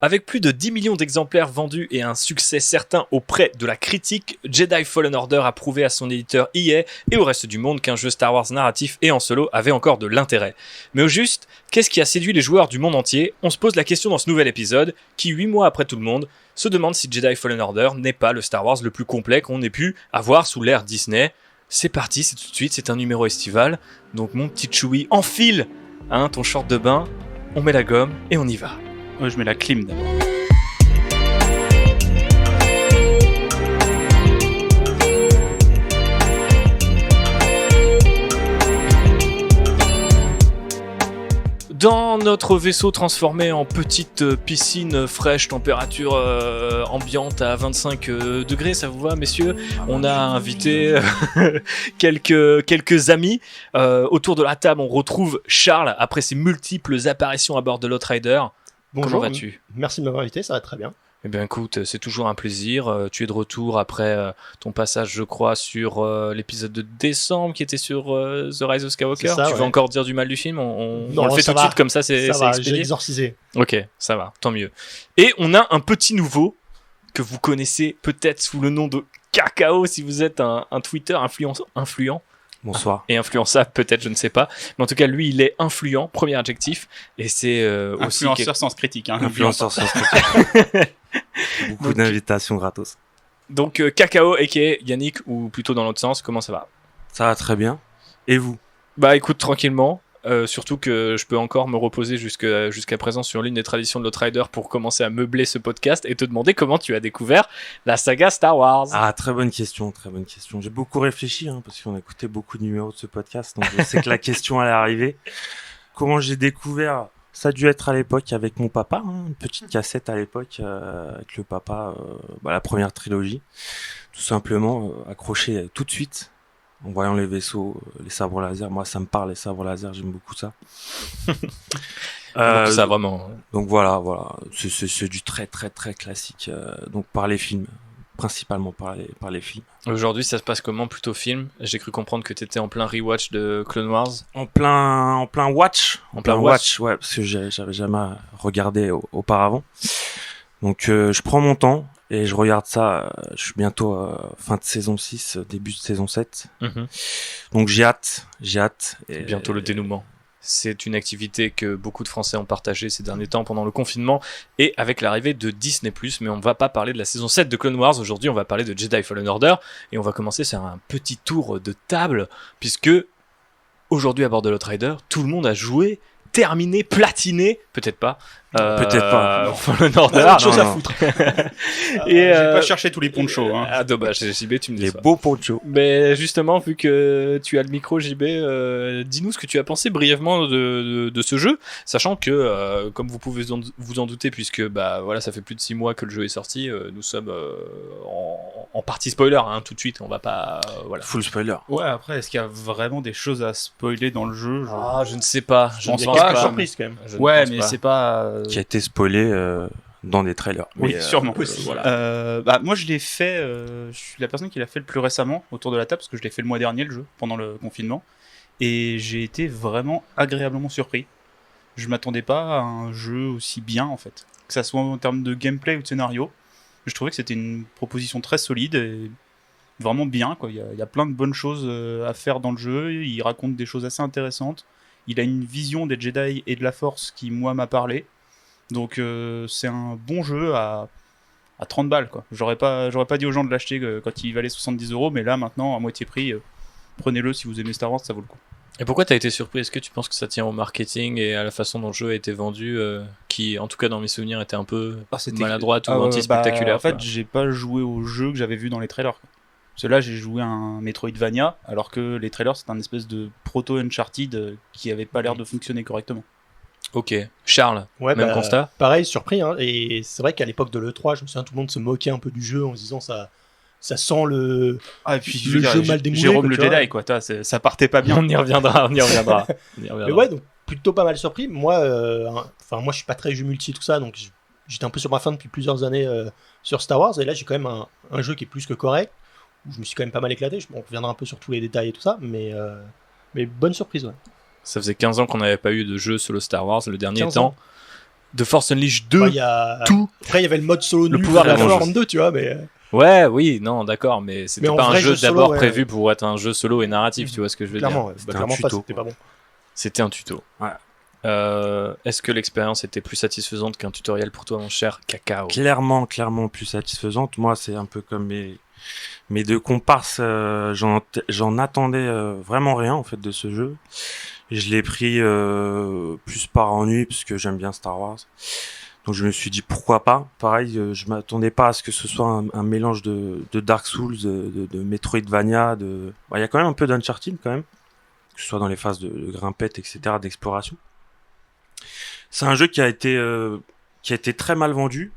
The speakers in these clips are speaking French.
Avec plus de 10 millions d'exemplaires vendus et un succès certain auprès de la critique, Jedi Fallen Order a prouvé à son éditeur EA et au reste du monde qu'un jeu Star Wars narratif et en solo avait encore de l'intérêt. Mais au juste, qu'est-ce qui a séduit les joueurs du monde entier ? On se pose la question dans ce nouvel épisode, qui 8 mois après tout le monde, se demande si Jedi Fallen Order n'est pas le Star Wars le plus complet qu'on ait pu avoir sous l'ère Disney. C'est parti, c'est tout de suite, c'est un numéro estival, donc mon petit Chewie, enfile ton short de bain, on met la gomme et on y va. Ouais, je mets la clim d'abord. Dans notre vaisseau transformé en petite piscine fraîche, température ambiante à 25 degrés, ça vous va, messieurs ? On a invité quelques amis. Autour de la table, on retrouve Charles, après ses multiples apparitions à bord de l'Outrider. Bonjour, comment vas-tu ? Merci de m'avoir invité, ça va très bien. Eh bien écoute, c'est toujours un plaisir. Tu es de retour après ton passage, je crois, sur l'épisode de décembre qui était sur The Rise of Skywalker. Ça, tu veux encore dire du mal du film ? On le fait tout de suite comme ça, c'est va, expédié. j'ai exorcisé. Ok, ça va, tant mieux. Et on a un petit nouveau que vous connaissez peut-être sous le nom de Cacao si vous êtes un Twitter influent. Bonsoir. Et influençable peut-être, je ne sais pas. Mais en tout cas, lui, il est influent, premier adjectif. Et c'est aussi... Influenceur sans critique. Hein, Influenceur sans critique. Beaucoup d'invitations gratos. Donc, Cacao, a.k.a. Yannick, ou plutôt dans l'autre sens, comment ça va ? Ça va très bien. Et vous ? Bah écoute, tranquillement. Surtout que je peux encore me reposer jusqu'à présent sur l'une des traditions de l'Outrider pour commencer à meubler ce podcast et te demander comment tu as découvert la saga Star Wars. Ah, très bonne question, très bonne question. J'ai beaucoup réfléchi, parce qu'on a écouté beaucoup de numéros de ce podcast, donc je sais que la question allait arriver. Comment j'ai découvert ? Ça a dû être à l'époque avec mon papa, une petite cassette à l'époque avec le papa, la première trilogie, tout simplement accroché tout de suite. En voyant les vaisseaux, les sabres laser, moi ça me parle, les sabres laser, j'aime beaucoup ça. Donc ça vraiment. Donc voilà, c'est du très très très classique. Donc par les films, principalement par les films. Aujourd'hui, ça se passe comment ? Plutôt film ? J'ai cru comprendre que tu étais en plein rewatch de Clone Wars. En plein watch. En plein watch, ouais, parce que j'avais jamais regardé auparavant. Donc je prends mon temps. Et je regarde ça, je suis bientôt fin de saison 6, début de saison 7. Mm-hmm. Donc j'ai hâte. Et bientôt le dénouement. C'est une activité que beaucoup de Français ont partagée ces derniers temps pendant le confinement et avec l'arrivée de Disney+. Mais on ne va pas parler de la saison 7 de Clone Wars. Aujourd'hui, on va parler de Jedi Fallen Order. Et on va commencer sur un petit tour de table, puisque aujourd'hui, à bord de l'Outrider, tout le monde a joué, terminé, platiné, peut-être pas. Fallen Order. Chose à foutre. Et j'ai pas cherché tous les ponchos. Hein. Ah dommage, JB, tu me dis les beaux ponchos. Mais justement, vu que tu as le micro, JB, dis-nous ce que tu as pensé brièvement de ce jeu, sachant que, comme vous pouvez vous en douter, puisque ça fait plus de 6 mois que le jeu est sorti, nous sommes en partie spoiler, tout de suite, on va pas... Full spoiler. Ouais, après, est-ce qu'il y a vraiment des choses à spoiler dans le jeu ? Je ne sais pas. Je pense Il y a pas. quelques surprises quand même. Ouais, mais c'est pas... Qui a été spoilé dans des trailers. Oui, sûrement. Voilà. Moi, je l'ai fait... je suis la personne qui l'a fait le plus récemment autour de la table, parce que je l'ai fait le mois dernier, le jeu, pendant le confinement. Et j'ai été vraiment agréablement surpris. Je m'attendais pas à un jeu aussi bien, en fait. Que ça soit en termes de gameplay ou de scénario. Je trouvais que c'était une proposition très solide et vraiment bien, quoi. Il y a plein de bonnes choses à faire dans le jeu. Il raconte des choses assez intéressantes. Il a une vision des Jedi et de la Force qui, moi, m'a parlé. Donc, c'est un bon jeu à 30 balles, quoi. J'aurais pas dit aux gens de l'acheter quand il valait 70€, mais là, maintenant, à moitié prix, prenez-le si vous aimez Star Wars, ça vaut le coup. Et pourquoi t'as été surpris ? Est-ce que tu penses que ça tient au marketing et à la façon dont le jeu a été vendu, qui, en tout cas dans mes souvenirs, était un peu maladroite ou anti-spectaculaire ? En fait, j'ai pas joué au jeu que j'avais vu dans les trailers, quoi. Parce que là, j'ai joué à un Metroidvania, alors que les trailers, c'est un espèce de proto-Uncharted qui avait pas l'air de fonctionner correctement. Ok. Charles, même constat ? Pareil, surpris. Et c'est vrai qu'à l'époque de l'E3, je me souviens, tout le monde se moquait un peu du jeu en se disant ça sent le jeu mal démoulé. Jérôme le Jedi, quoi. Ça partait pas bien. On y reviendra. Mais ouais, donc plutôt pas mal surpris. Moi, je suis pas très jeu multi et tout ça, donc j'étais un peu sur ma fin depuis plusieurs années sur Star Wars. Et là, j'ai quand même un jeu qui est plus que correct. Où je me suis quand même pas mal éclaté. On reviendra un peu sur tous les détails et tout ça, mais bonne surprise, ouais. Ça faisait 15 ans qu'on n'avait pas eu de jeu solo Star Wars, le dernier temps The Force Unleashed 2, tout. Après, il y avait le mode solo Le nu pouvoir de la de la Force force. 2, tu vois, mais... Ouais, oui, non, d'accord, mais c'était Mais en pas un vrai jeu jeu solo, d'abord ouais. prévu pour être un jeu solo et narratif, tu vois ce que je veux dire. Clairement, C'était un clairement pas, tuto, c'était pas bon. C'était un tuto. Ouais. Est-ce que l'expérience était plus satisfaisante qu'un tutoriel pour toi, mon cher Cacao? Clairement plus satisfaisante. Moi, c'est un peu comme mes deux comparses. J'en attendais vraiment rien en fait de ce jeu. Je l'ai pris plus par ennui parce que j'aime bien Star Wars. Donc je me suis dit pourquoi pas. Pareil, je m'attendais pas à ce que ce soit un mélange de Dark Souls, de Metroidvania. Il y a quand même un peu d'Uncharted quand même, que ce soit dans les phases de grimpette, etc., d'exploration. C'est un jeu qui a été très mal vendu.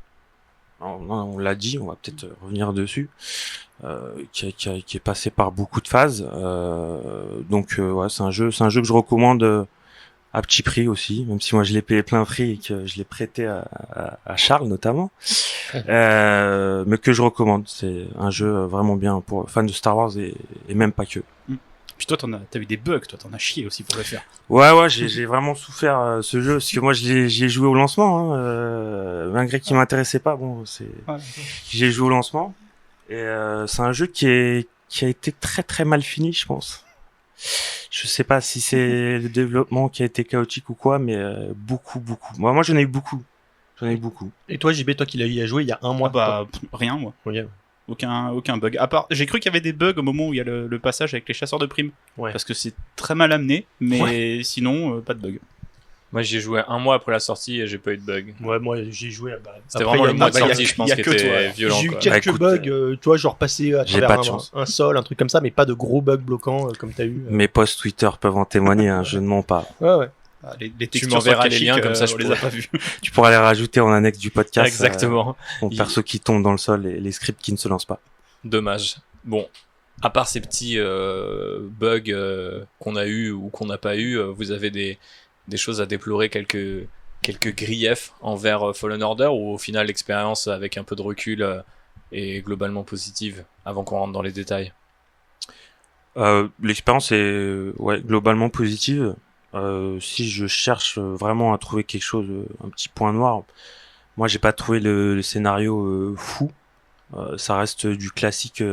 Alors, on l'a dit, on va peut-être revenir dessus. Qui est passé par beaucoup de phases. Donc ouais, c'est un jeu que je recommande à petit prix aussi, même si moi je l'ai payé plein prix et que je l'ai prêté à Charles notamment. Mais que je recommande. C'est un jeu vraiment bien pour fans de Star Wars et même pas que. Puis toi, t'as eu des bugs, toi, t'en as chié aussi pour le faire. Ouais, j'ai vraiment souffert ce jeu parce que moi j'y ai joué au lancement, malgré qu'il m'intéressait pas. Bon, j'ai joué au lancement et c'est un jeu qui a été très très mal fini, je pense. Je sais pas si c'est le développement qui a été chaotique ou quoi, mais beaucoup. Moi j'en ai eu beaucoup. Et toi, JB, toi qui l'as eu à jouer il y a un mois. Rien, moi. Ouais. Aucun bug. À part, j'ai cru qu'il y avait des bugs au moment où il y a le passage avec les chasseurs de primes. Ouais. Parce que c'est très mal amené, mais sinon, pas de bug. Moi, j'y ai joué un mois après la sortie et j'ai pas eu de bug. Ouais, moi j'ai joué. C'était vraiment le mois de sortie, je pense, qui était violent. J'ai eu quoi. quelques écoute, bugs, tu vois, genre passer à j'ai travers pas de chance. un sol, un truc comme ça, mais pas de gros bugs bloquants comme t'as eu. Mes posts Twitter peuvent en témoigner, hein, je ne mens pas. Ouais. Les Tu textures m'enverras les sur liens, Kashyyyk, comme ça je on les a pas vus. Tu pourras les rajouter en annexe du podcast. Exactement. Mon perso qui tombe dans le sol et les scripts qui ne se lancent pas. Dommage. Bon, à part ces petits bugs qu'on a eu ou qu'on n'a pas eu, vous avez des choses à déplorer, quelques griefs envers Fallen Order, ou au final l'expérience avec un peu de recul est globalement positive avant qu'on rentre dans les détails? L'expérience est globalement positive. Si je cherche vraiment à trouver quelque chose, un petit point noir, moi j'ai pas trouvé le scénario fou. Ça reste du classique.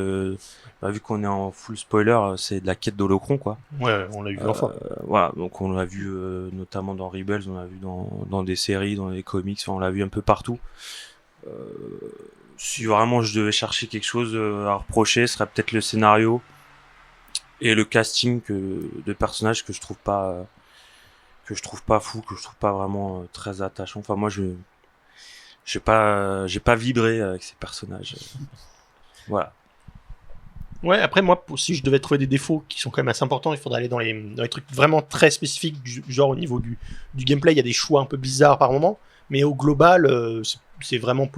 Vu qu'on est en full spoiler, c'est de la quête d'Holocron, quoi. Ouais, on l'a eu plusieurs fois. Voilà, donc on l'a vu notamment dans Rebels, on l'a vu dans des séries, dans les comics, enfin, on l'a vu un peu partout. Si vraiment je devais chercher quelque chose à reprocher, ce serait peut-être le scénario et le casting de personnages que je trouve pas fou, que je trouve pas vraiment très attachant. Enfin, moi j'ai pas vibré avec ces personnages. Voilà. Ouais, après moi, si je devais trouver des défauts qui sont quand même assez importants, il faudrait aller dans les trucs vraiment très spécifiques, genre au niveau du gameplay, il y a des choix un peu bizarres par moment, mais au global, c'est vraiment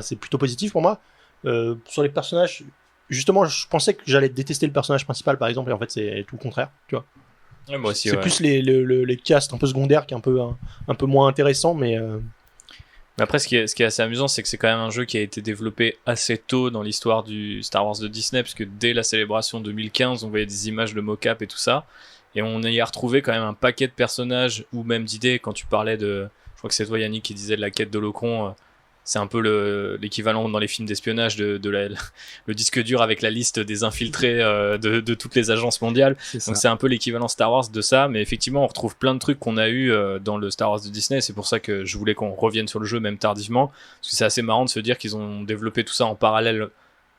c'est plutôt positif pour moi. Sur les personnages, justement, je pensais que j'allais détester le personnage principal, par exemple, et en fait, c'est tout le contraire, tu vois. Ouais, moi aussi, c'est plus les castes un peu secondaires qui est un peu moins intéressant, mais après, ce qui est assez amusant, c'est que c'est quand même un jeu qui a été développé assez tôt dans l'histoire du Star Wars de Disney, puisque dès la célébration 2015, on voyait des images de mock-up et tout ça, et on y a retrouvé quand même un paquet de personnages, ou même d'idées, quand tu parlais de... Je crois que c'est toi, Yannick, qui disait de la quête d'Holocron. C'est un peu l'équivalent dans les films d'espionnage le disque dur avec la liste des infiltrés de toutes les agences mondiales. Donc c'est un peu l'équivalent Star Wars de ça, mais effectivement on retrouve plein de trucs qu'on a eu dans le Star Wars de Disney. C'est pour ça que je voulais qu'on revienne sur le jeu même tardivement, parce que c'est assez marrant de se dire qu'ils ont développé tout ça en parallèle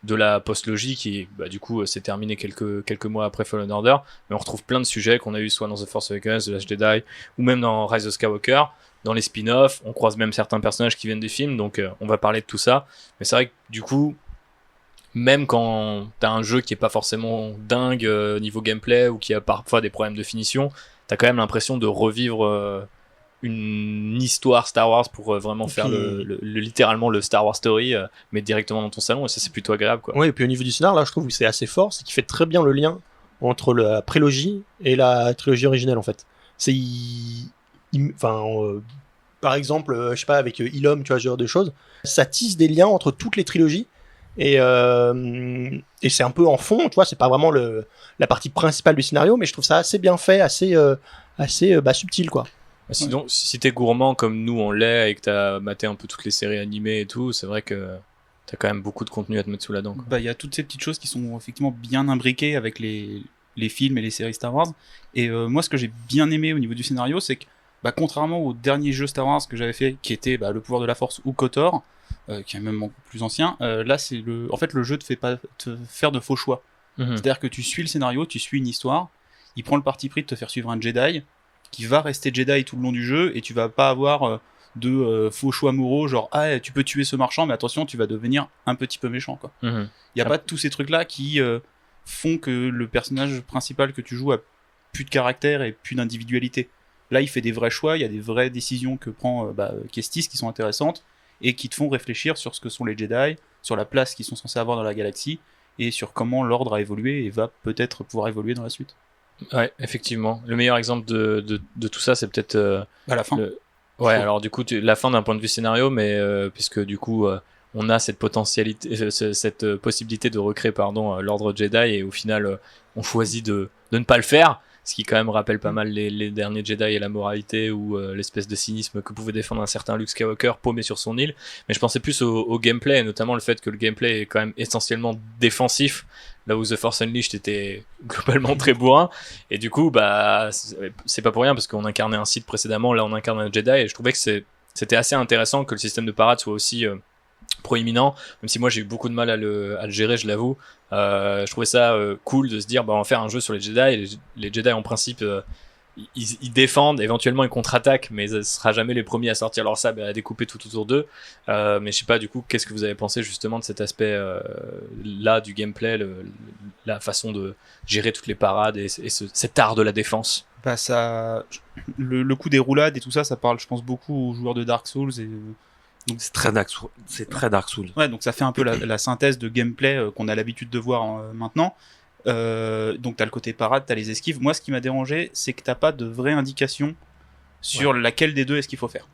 de la post-logie qui du coup s'est terminée quelques mois après Fallen Order, mais on retrouve plein de sujets qu'on a eu soit dans The Force Awakens, The Last Jedi, ou même dans Rise of Skywalker. Dans les spin-offs, on croise même certains personnages qui viennent des films, donc on va parler de tout ça. Mais c'est vrai que du coup, même quand t'as un jeu qui est pas forcément dingue niveau gameplay, ou qui a parfois des problèmes de finition, t'as quand même l'impression de revivre une histoire Star Wars pour vraiment faire littéralement le Star Wars Story, mais directement dans ton salon, et ça c'est plutôt agréable, quoi. Ouais, et puis au niveau du scénar, là je trouve que c'est assez fort, c'est qu'il fait très bien le lien entre la prélogie et la trilogie originelle, en fait. Par exemple, je sais pas, avec Ilum, tu vois, ce genre de choses, ça tisse des liens entre toutes les trilogies, et c'est un peu en fond, tu vois, c'est pas vraiment la partie principale du scénario, mais je trouve ça assez bien fait, assez subtil, quoi. Sinon, si t'es gourmand comme nous on l'est et que t'as maté un peu toutes les séries animées et tout, c'est vrai que t'as quand même beaucoup de contenu à te mettre sous la dent. Il y a toutes ces petites choses qui sont effectivement bien imbriquées avec les films et les séries Star Wars. Et moi, ce que j'ai bien aimé au niveau du scénario, c'est que contrairement au dernier jeu Star Wars que j'avais fait, qui était Le Pouvoir de la Force ou KOTOR, qui est même beaucoup plus ancien, là, c'est en fait, le jeu te fait pas te faire de faux choix. C'est-à-dire que tu suis le scénario, tu suis une histoire, il prend le parti pris de te faire suivre un Jedi, qui va rester Jedi tout le long du jeu, et tu vas pas avoir de faux choix moraux, genre tu peux tuer ce marchand, mais attention, tu vas devenir un petit peu méchant, quoi. Il y a pas tous ces trucs là qui font que le personnage principal que tu joues a plus de caractère et plus d'individualité. Là, il fait des vrais choix, il y a des vraies décisions que prend Kestis qui sont intéressantes et qui te font réfléchir sur ce que sont les Jedi, sur la place qu'ils sont censés avoir dans la galaxie et sur comment l'ordre a évolué et va peut-être pouvoir évoluer dans la suite. Ouais, effectivement. Le meilleur exemple de tout ça, c'est peut-être la fin. Ouais, alors du coup, la fin d'un point de vue scénario, mais puisque du coup, on a cette potentialité, cette possibilité de recréer, l'ordre Jedi, et au final, on choisit de ne pas le faire, ce qui quand même rappelle pas mal les derniers Jedi et la moralité ou l'espèce de cynisme que pouvait défendre un certain Luke Skywalker paumé sur son île. Mais je pensais plus au gameplay, et notamment le fait que le gameplay est quand même essentiellement défensif, là où The Force Unleashed était globalement très bourrin, et du coup c'est pas pour rien parce qu'on incarnait un Sith précédemment, là on incarne un Jedi, et je trouvais que c'était assez intéressant que le système de parade soit aussi proéminent, même si moi j'ai eu beaucoup de mal à le gérer, je l'avoue. Je trouvais ça cool de se dire on va faire un jeu sur les Jedi, et les Jedi en principe ils défendent, éventuellement ils contre-attaquent, mais ce sera jamais les premiers à sortir leur sabre et à découper tout autour d'eux. Mais je sais pas, du coup, qu'est-ce que vous avez pensé justement de cet aspect là du gameplay, la façon de gérer toutes les parades et cet art de la défense? Le coup des roulades et tout ça, ça parle, je pense, beaucoup aux joueurs de Dark Souls. Donc c'est très Dark Souls. Ouais, donc ça fait un peu la synthèse de gameplay qu'on a l'habitude de voir maintenant. Donc t'as le côté parade, t'as les esquives. Moi, ce qui m'a dérangé, c'est que t'as pas de vraie indication sur laquelle des deux est-ce qu'il faut faire.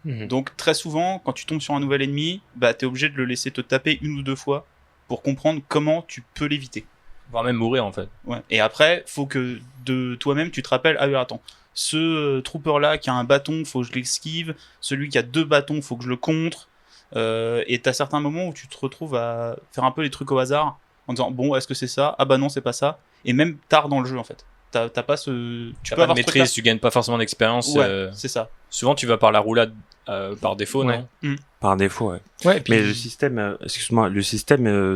Donc très souvent, quand tu tombes sur un nouvel ennemi, t'es obligé de le laisser te taper une ou deux fois pour comprendre comment tu peux l'éviter. Voire même mourir en fait. Ouais. Et après, faut que de toi-même tu te rappelles, attends, ce trooper là qui a un bâton, faut que je l'esquive, celui qui a 2 bâtons, faut que je le contre. Et t'as certains moments où tu te retrouves à faire un peu les trucs au hasard en disant est-ce que c'est ça ? Ah non, c'est pas ça. Et même tard dans le jeu en fait. T'as pas ce. Tu peux pas de maîtrise, tu gagnes pas forcément d'expérience. Ouais, c'est ça. Souvent tu vas par la roulade par défaut, non ? Par défaut, ouais. Ouais, puis... Mais le système,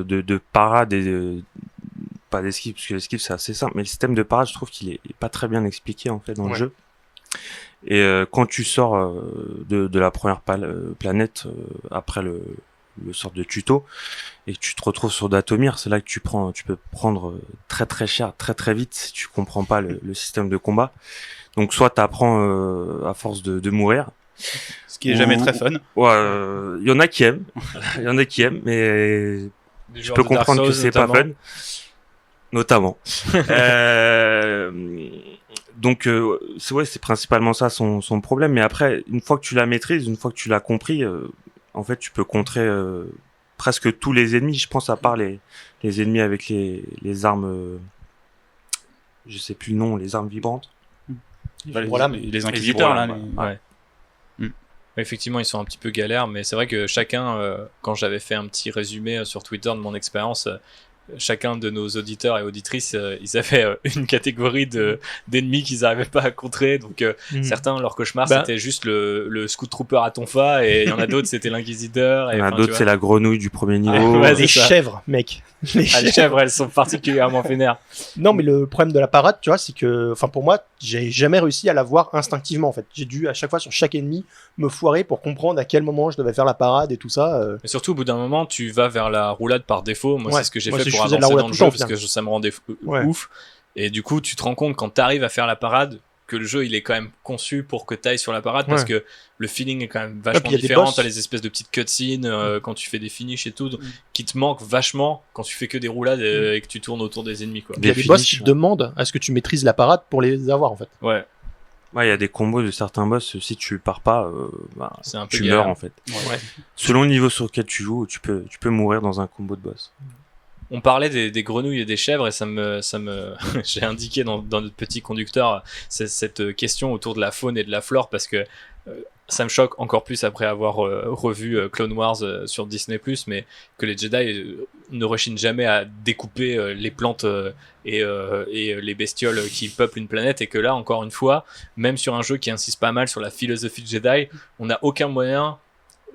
de parade et pas d'esquive, parce que l'esquive c'est assez simple, mais le système de parade, je trouve qu'il est pas très bien expliqué en fait dans le jeu. Et quand tu sors de la première planète après le sort de tuto et que tu te retrouves sur Dathomir, c'est là que tu peux prendre très très cher très très vite si tu comprends pas le système de combat. Donc soit t'apprends à force de mourir, ce qui est jamais très fun. Ouais, y en a qui aiment, mais je peux comprendre que c'est pas fun. Notamment. Donc c'est principalement ça son problème, mais après une fois que tu la maîtrises, une fois que tu l'as compris, en fait tu peux contrer presque tous les ennemis, je pense, à part les ennemis avec les armes je sais plus le nom, les armes vibrantes. Les inquisiteurs là. Effectivement, ils sont un petit peu galères, mais c'est vrai que chacun, quand j'avais fait un petit résumé sur Twitter de mon expérience, chacun de nos auditeurs et auditrices, ils avaient une catégorie d'ennemis qu'ils n'arrivaient pas à contrer. Donc certains, leur cauchemar, c'était juste le scout trooper à tonfa, et il y en a d'autres, c'était l'inquisiteur. Il y en a d'autres, c'est la grenouille du premier niveau. Les chèvres, mec. Les chèvres, elles sont particulièrement vénères. Non, mais le problème de la parade, tu vois, c'est que, pour moi, j'ai jamais réussi à la voir instinctivement, en fait. J'ai dû, à chaque fois, sur chaque ennemi, me foirer pour comprendre à quel moment je devais faire la parade et tout ça. Mais surtout, au bout d'un moment, tu vas vers la roulade par défaut. Moi, c'est ce que j'ai fait pour avancer dans le jeu, parce que ça me rendait ouf. Et du coup, tu te rends compte, quand t'arrives à faire la parade, que le jeu il est quand même conçu pour que t'ailles sur la parade, parce que le feeling est quand même vachement différent. T'as les espèces de petites cutscenes quand tu fais des finishes et tout, qui te manquent vachement quand tu fais que des roulades et que tu tournes autour des ennemis, quoi. Il y a des boss qui te demandent à ce que tu maîtrises la parade pour les avoir, en fait. Ouais, il y a des combos de certains boss, si tu pars pas, c'est un peu tu meurs en fait. Selon le niveau sur lequel tu joues, tu peux mourir dans un combo de boss. On parlait des grenouilles et des chèvres et ça me j'ai indiqué dans notre petit conducteur cette question autour de la faune et de la flore parce que ça me choque encore plus après avoir revu Clone Wars sur Disney+, mais que les Jedi ne rechignent jamais à découper les plantes et les bestioles qui peuplent une planète, et que là, encore une fois, même sur un jeu qui insiste pas mal sur la philosophie de Jedi, on n'a aucun moyen,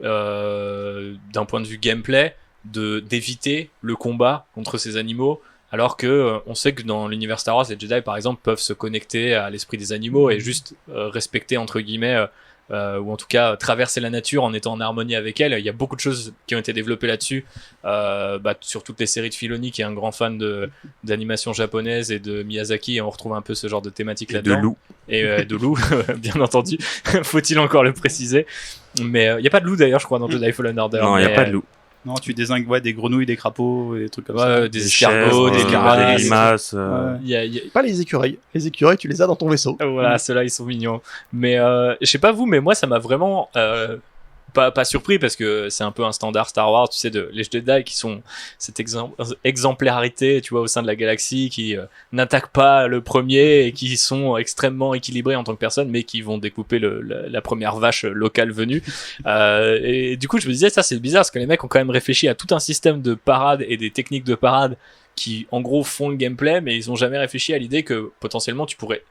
d'un point de vue gameplay, d'éviter le combat contre ces animaux, alors que on sait que dans l'univers Star Wars, les Jedi, par exemple, peuvent se connecter à l'esprit des animaux et juste respecter, entre guillemets, ou en tout cas traverser la nature en étant en harmonie avec elle. Il y a beaucoup de choses qui ont été développées là-dessus, sur toutes les séries de Filoni, qui est un grand fan d'animation japonaise et de Miyazaki, et on retrouve un peu ce genre de thématique là-dedans. De loup. Et de loup, bien entendu. Faut-il encore le préciser? Mais il n'y a pas de loup d'ailleurs, je crois, dans Jedi Fallen Order. Non, il n'y a pas de loup. Non, tu désingues des grenouilles, des crapauds, des trucs comme ça. Des escargots, des limaces. Pas les écureuils. Les écureuils, tu les as dans ton vaisseau. Voilà, ceux-là, ils sont mignons. Mais je sais pas vous, mais moi, ça m'a vraiment pas surpris, parce que c'est un peu un standard Star Wars, tu sais, de les Jedi qui sont cette exemplarité, tu vois, au sein de la galaxie, qui n'attaquent pas le premier et qui sont extrêmement équilibrés en tant que personne, mais qui vont découper la première vache locale venue. Et du coup, je me disais, ça c'est bizarre, parce que les mecs ont quand même réfléchi à tout un système de parade et des techniques de parade qui, en gros, font le gameplay, mais ils ont jamais réfléchi à l'idée que potentiellement tu pourrais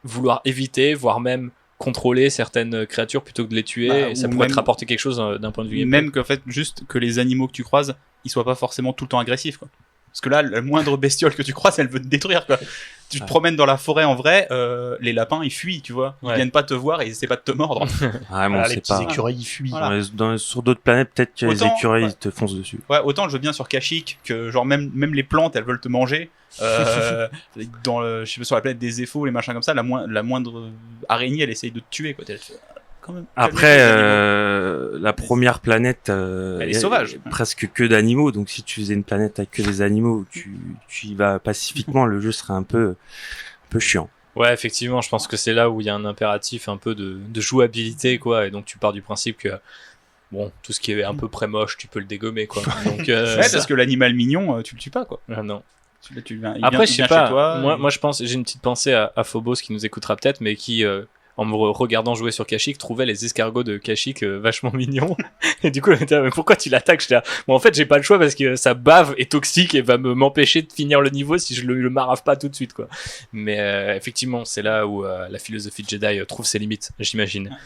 vouloir éviter, voire même contrôler certaines créatures plutôt que de les tuer, et ça pourrait te rapporter quelque chose d'un point de vue gameplay. Même qu'en fait, juste que les animaux que tu croises, ils soient pas forcément tout le temps agressifs, quoi. Parce que là, la moindre bestiole que tu croises, elle veut te détruire, quoi. Tu te promènes dans la forêt en vrai, les lapins ils fuient, tu vois. Ils viennent pas te voir et ils essaient pas de te mordre. Les petits écureuils ils fuient. Voilà. Sur d'autres planètes, peut-être que les écureuils te foncent dessus. Ouais, autant je veux bien sur Kashyyyk que genre même les plantes elles veulent te manger. Je sais pas, sur la planète des Zéphos, les machins comme ça, la moindre araignée elle essaye de te tuer, quoi. Quand même, après, la première planète, elle est sauvage. Presque que d'animaux. Donc si tu faisais une planète avec que des animaux, tu y vas pacifiquement, le jeu serait un peu chiant. Ouais, effectivement, je pense que c'est là où il y a un impératif un peu de jouabilité, quoi. Et donc tu pars du principe que bon, tout ce qui est un peu pré-moche, tu peux le dégommer, quoi. Donc, parce que l'animal mignon, tu le tues pas, quoi. Ah, non. Après, je sais pas. Moi, je pense, j'ai une petite pensée à Phobos qui nous écoutera peut-être, mais qui, en me regardant jouer sur Kashyyyk, trouvait les escargots de Kashyyyk vachement mignons. Et du coup, elle était là, mais pourquoi tu l'attaques? J'étais là, bon, en fait, j'ai pas le choix parce que sa bave est toxique et va m'empêcher de finir le niveau si je le marave pas tout de suite, quoi. Mais effectivement, c'est là où la philosophie de Jedi trouve ses limites, j'imagine.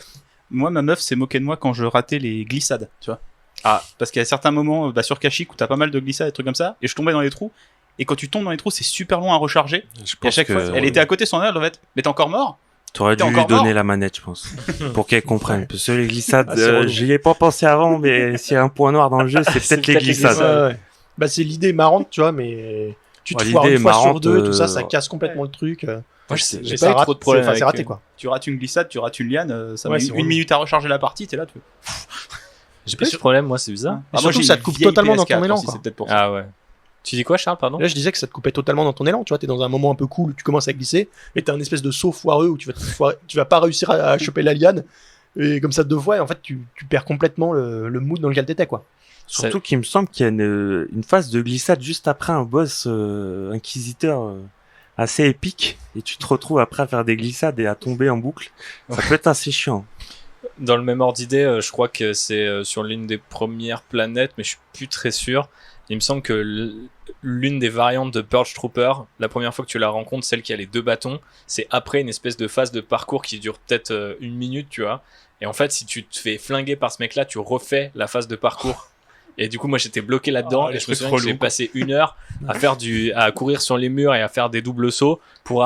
Moi, ma meuf s'est moquée de moi quand je ratais les glissades, tu vois. Ah, parce qu'il y a certains moments sur Kashyyyk où t'as pas mal de glissades et trucs comme ça, et je tombais dans les trous. Et quand tu tombes dans les trous, c'est super long à recharger. Et à chaque fois, elle était à côté son œil, en fait. Mais t'es encore mort? T'aurais dû lui donner la manette, je pense, pour qu'elle comprenne. Parce que les glissades, j'y ai pas pensé avant, mais s'il y a un point noir dans le jeu, c'est peut-être les glissades. Ouais. Bah, c'est l'idée marrante, tu vois, mais tu te foires une fois sur deux, tout ça, ça casse complètement le truc. Moi, j'ai pas trop de problème avec raté, quoi. Tu rates une glissade, tu rates une liane, ça met une minute à recharger la partie, t'es là, tu J'ai pas eu ce problème, moi, c'est bizarre. Surtout, ça te coupe totalement dans ton élan, quoi. Ah ouais. Tu dis quoi, Charles, pardon? Là, je disais que ça te coupait totalement dans ton élan, tu vois, t'es dans un moment un peu cool où tu commences à glisser, et t'as un espèce de saut foireux où tu vas pas réussir à choper la liane, et comme ça, 2 fois, et en fait, tu perds complètement le mood dans lequel t'étais, quoi. Surtout qu'il me semble qu'il y a une phase de glissade juste après un boss inquisiteur assez épique, et tu te retrouves après à faire des glissades et à tomber en boucle. Ça peut être assez chiant. Dans le même ordre d'idée, je crois que c'est sur l'une des premières planètes, mais je suis plus très sûr. Il me semble que l'une des variantes de Purge Trooper, la première fois que tu la rencontres, celle qui a les 2 bâtons, c'est après une espèce de phase de parcours qui dure peut-être 1 minute, tu vois. Et en fait, si tu te fais flinguer par ce mec-là, tu refais la phase de parcours. Et du coup, moi, j'étais bloqué là-dedans, et je me souviens que j'ai passé 1 heure à courir sur les murs et à faire des doubles sauts pour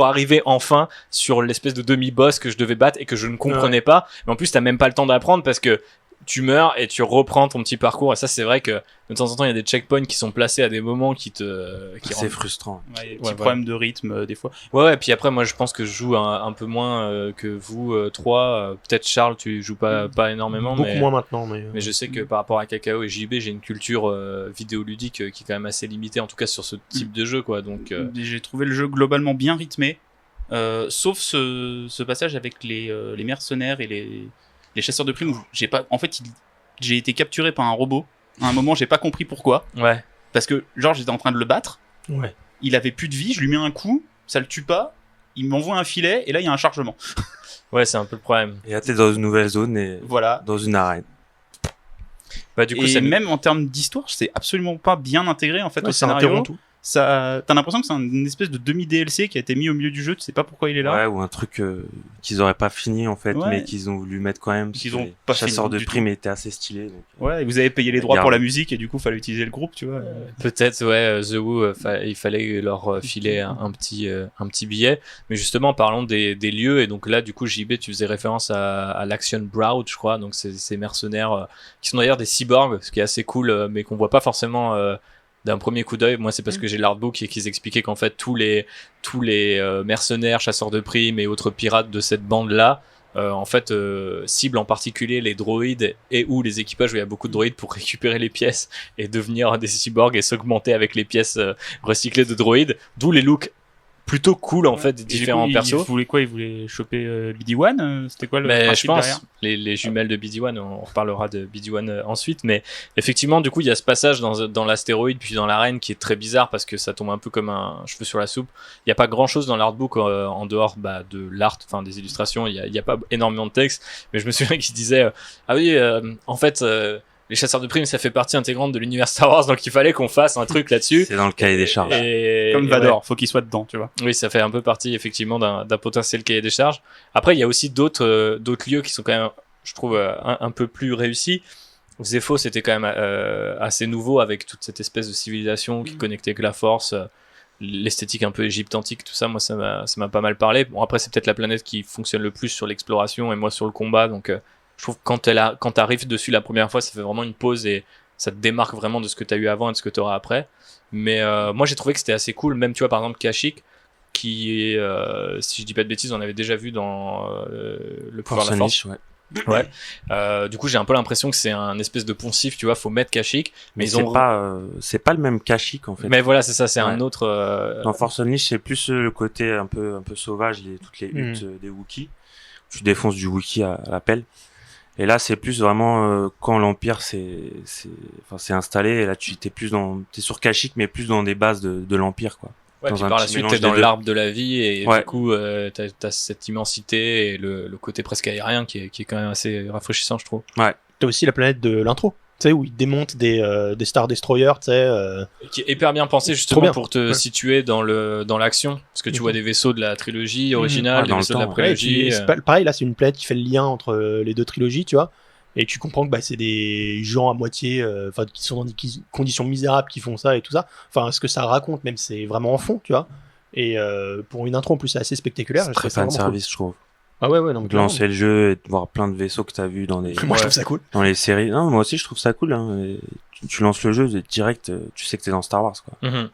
arriver enfin sur l'espèce de demi-boss que je devais battre et que je ne comprenais pas. Mais en plus, t'as même pas le temps d'apprendre parce que tu meurs et tu reprends ton petit parcours, et ça c'est vrai que de temps en temps il y a des checkpoints qui sont placés à des moments c'est frustrant. Ouais, des petits problèmes de rythme des fois. Ouais, puis après moi je pense que je joue un peu moins que vous 3, peut-être Charles tu joues pas énormément, beaucoup moins maintenant, mais je sais que par rapport à Cacao et JB j'ai une culture vidéoludique qui est quand même assez limitée, en tout cas sur ce type de jeu, quoi. Donc j'ai trouvé le jeu globalement bien rythmé, sauf ce passage avec les mercenaires et les chasseurs de primes où j'ai été capturé par un robot. À un moment, j'ai pas compris pourquoi. Ouais. Parce que genre j'étais en train de le battre, Ouais. il avait plus de vie, je lui mets un coup, ça le tue pas, il m'envoie un filet et là il y a un chargement. Ouais, c'est un peu le problème. Et là, t'es dans une nouvelle zone et Voilà. dans une arène. Bah, du coup, Et c'est même en termes d'histoire, c'est absolument pas bien intégré en fait Ouais, au ça scénario. interrompt tout. Ça, t'as l'impression que c'est une espèce de demi-DLC qui a été mis au milieu du jeu, tu sais pas pourquoi il est là. Ouais, ou un truc qu'ils auraient pas fini en fait, Ouais. mais qu'ils ont voulu mettre quand même. Qu'ils parce ont que pas les chasseurs fini de du primes étaient assez stylés. Donc, Ouais, et vous avez payé les droits Garde. pour la musique et du coup fallait utiliser le groupe, tu vois. peut-être, ouais, The Who, il fallait leur filer un petit billet. Mais justement, parlons des lieux. Et donc là, du coup, JB, tu faisais référence à l'Action Brood, je crois. Donc, c'est ces mercenaires qui sont d'ailleurs des cyborgs, ce qui est assez cool, mais qu'on voit pas forcément d'un premier coup d'œil. Moi, c'est parce que j'ai l'artbook et qu'ils expliquaient qu'en fait, tous les mercenaires, chasseurs de primes et autres pirates de cette bande-là, en fait, ciblent en particulier les droïdes et ou les équipages où il y a beaucoup de droïdes pour récupérer les pièces et devenir des cyborgs et s'augmenter avec les pièces recyclées de droïdes. D'où les looks plutôt cool en fait des différents persos. Ils voulaient quoi? Ils voulaient choper BD-1? C'était quoi le Mais je principe pense derrière? les jumelles de BD-1, on reparlera de BD-1 ensuite, mais effectivement du coup il y a ce passage dans l'astéroïde puis dans l'arène qui est très bizarre parce que ça tombe un peu comme un cheveu sur la soupe. Il n'y a pas grand chose dans l'artbook en dehors de l'art, enfin des illustrations, il y a pas énormément de texte, mais je me souviens qu'il disait ah oui en fait les chasseurs de primes ça fait partie intégrante de l'univers Star Wars, donc il fallait qu'on fasse un truc là-dessus. c'est dans le cahier des charges. Comme Vador, faut qu'il soit dedans, tu vois. Oui, ça fait un peu partie effectivement d'un potentiel cahier des charges. Après, il y a aussi d'autres lieux qui sont quand même, je trouve, un peu plus réussis. Zepho, c'était quand même assez nouveau avec toute cette espèce de civilisation qui connectait avec la Force, l'esthétique un peu égyptantique, tout ça. Moi, ça m'a pas mal parlé. Bon, après, c'est peut-être la planète qui fonctionne le plus sur l'exploration et moi sur le combat. Donc, je trouve que quand t'arrives dessus la première fois, ça fait vraiment une pause et ça te démarque vraiment de ce que t'as eu avant et de ce que t'auras après. Mais moi j'ai trouvé que c'était assez cool, même tu vois par exemple Kashyyyk qui est, si je dis pas de bêtises, on avait déjà vu dans le pouvoir de la Force. Ouais. Du coup j'ai un peu l'impression que c'est un espèce de poncif, tu vois, faut mettre Kashyyyk, mais c'est pas le même Kashyyyk en fait. Mais voilà, c'est ça, c'est Ouais. un autre. Dans Force Unleashed, c'est plus le côté un peu sauvage, toutes les huttes des Wookiees. Tu défonces du Wookiee à la pelle. Et là, c'est plus vraiment quand l'Empire s'est installé. Et là, t'es sur Kashyyyk, mais plus dans des bases de l'Empire, quoi. Ouais, dans puis un par la petit suite mélange t'es dans des deux. l'arbre de la vie et Ouais. du coup t'as cette immensité et le côté presque aérien qui est quand même assez rafraîchissant, je trouve. T'as aussi la planète de l'intro, tu sais, où ils démontent des Star Destroyers, tu sais. Qui est hyper bien pensé justement bien. pour te situer dans l'action, parce que tu vois des vaisseaux de la trilogie originale, Ouais, des dans le vaisseaux de la temps, Ouais, et prélogie. puis, c'est pas- pareil, là, c'est une planète qui fait le lien entre les deux trilogies, tu vois. Et tu comprends que bah, c'est des gens à moitié, qui sont dans des conditions misérables qui font ça et tout ça. Enfin, ce que ça raconte, même, c'est vraiment en fond, tu vois. Et pour une intro en plus, c'est assez spectaculaire. C'est je très trouve ça fan vraiment service, je trouve. cool. Ah ouais, non, mais De clairement. lancer le jeu et de voir plein de vaisseaux que t'as vus dans Moi, je trouve ça cool. les séries. Non, moi aussi, je trouve ça cool. Hein. Et tu lances le jeu et direct, tu sais que t'es dans Star Wars, quoi. Mhm.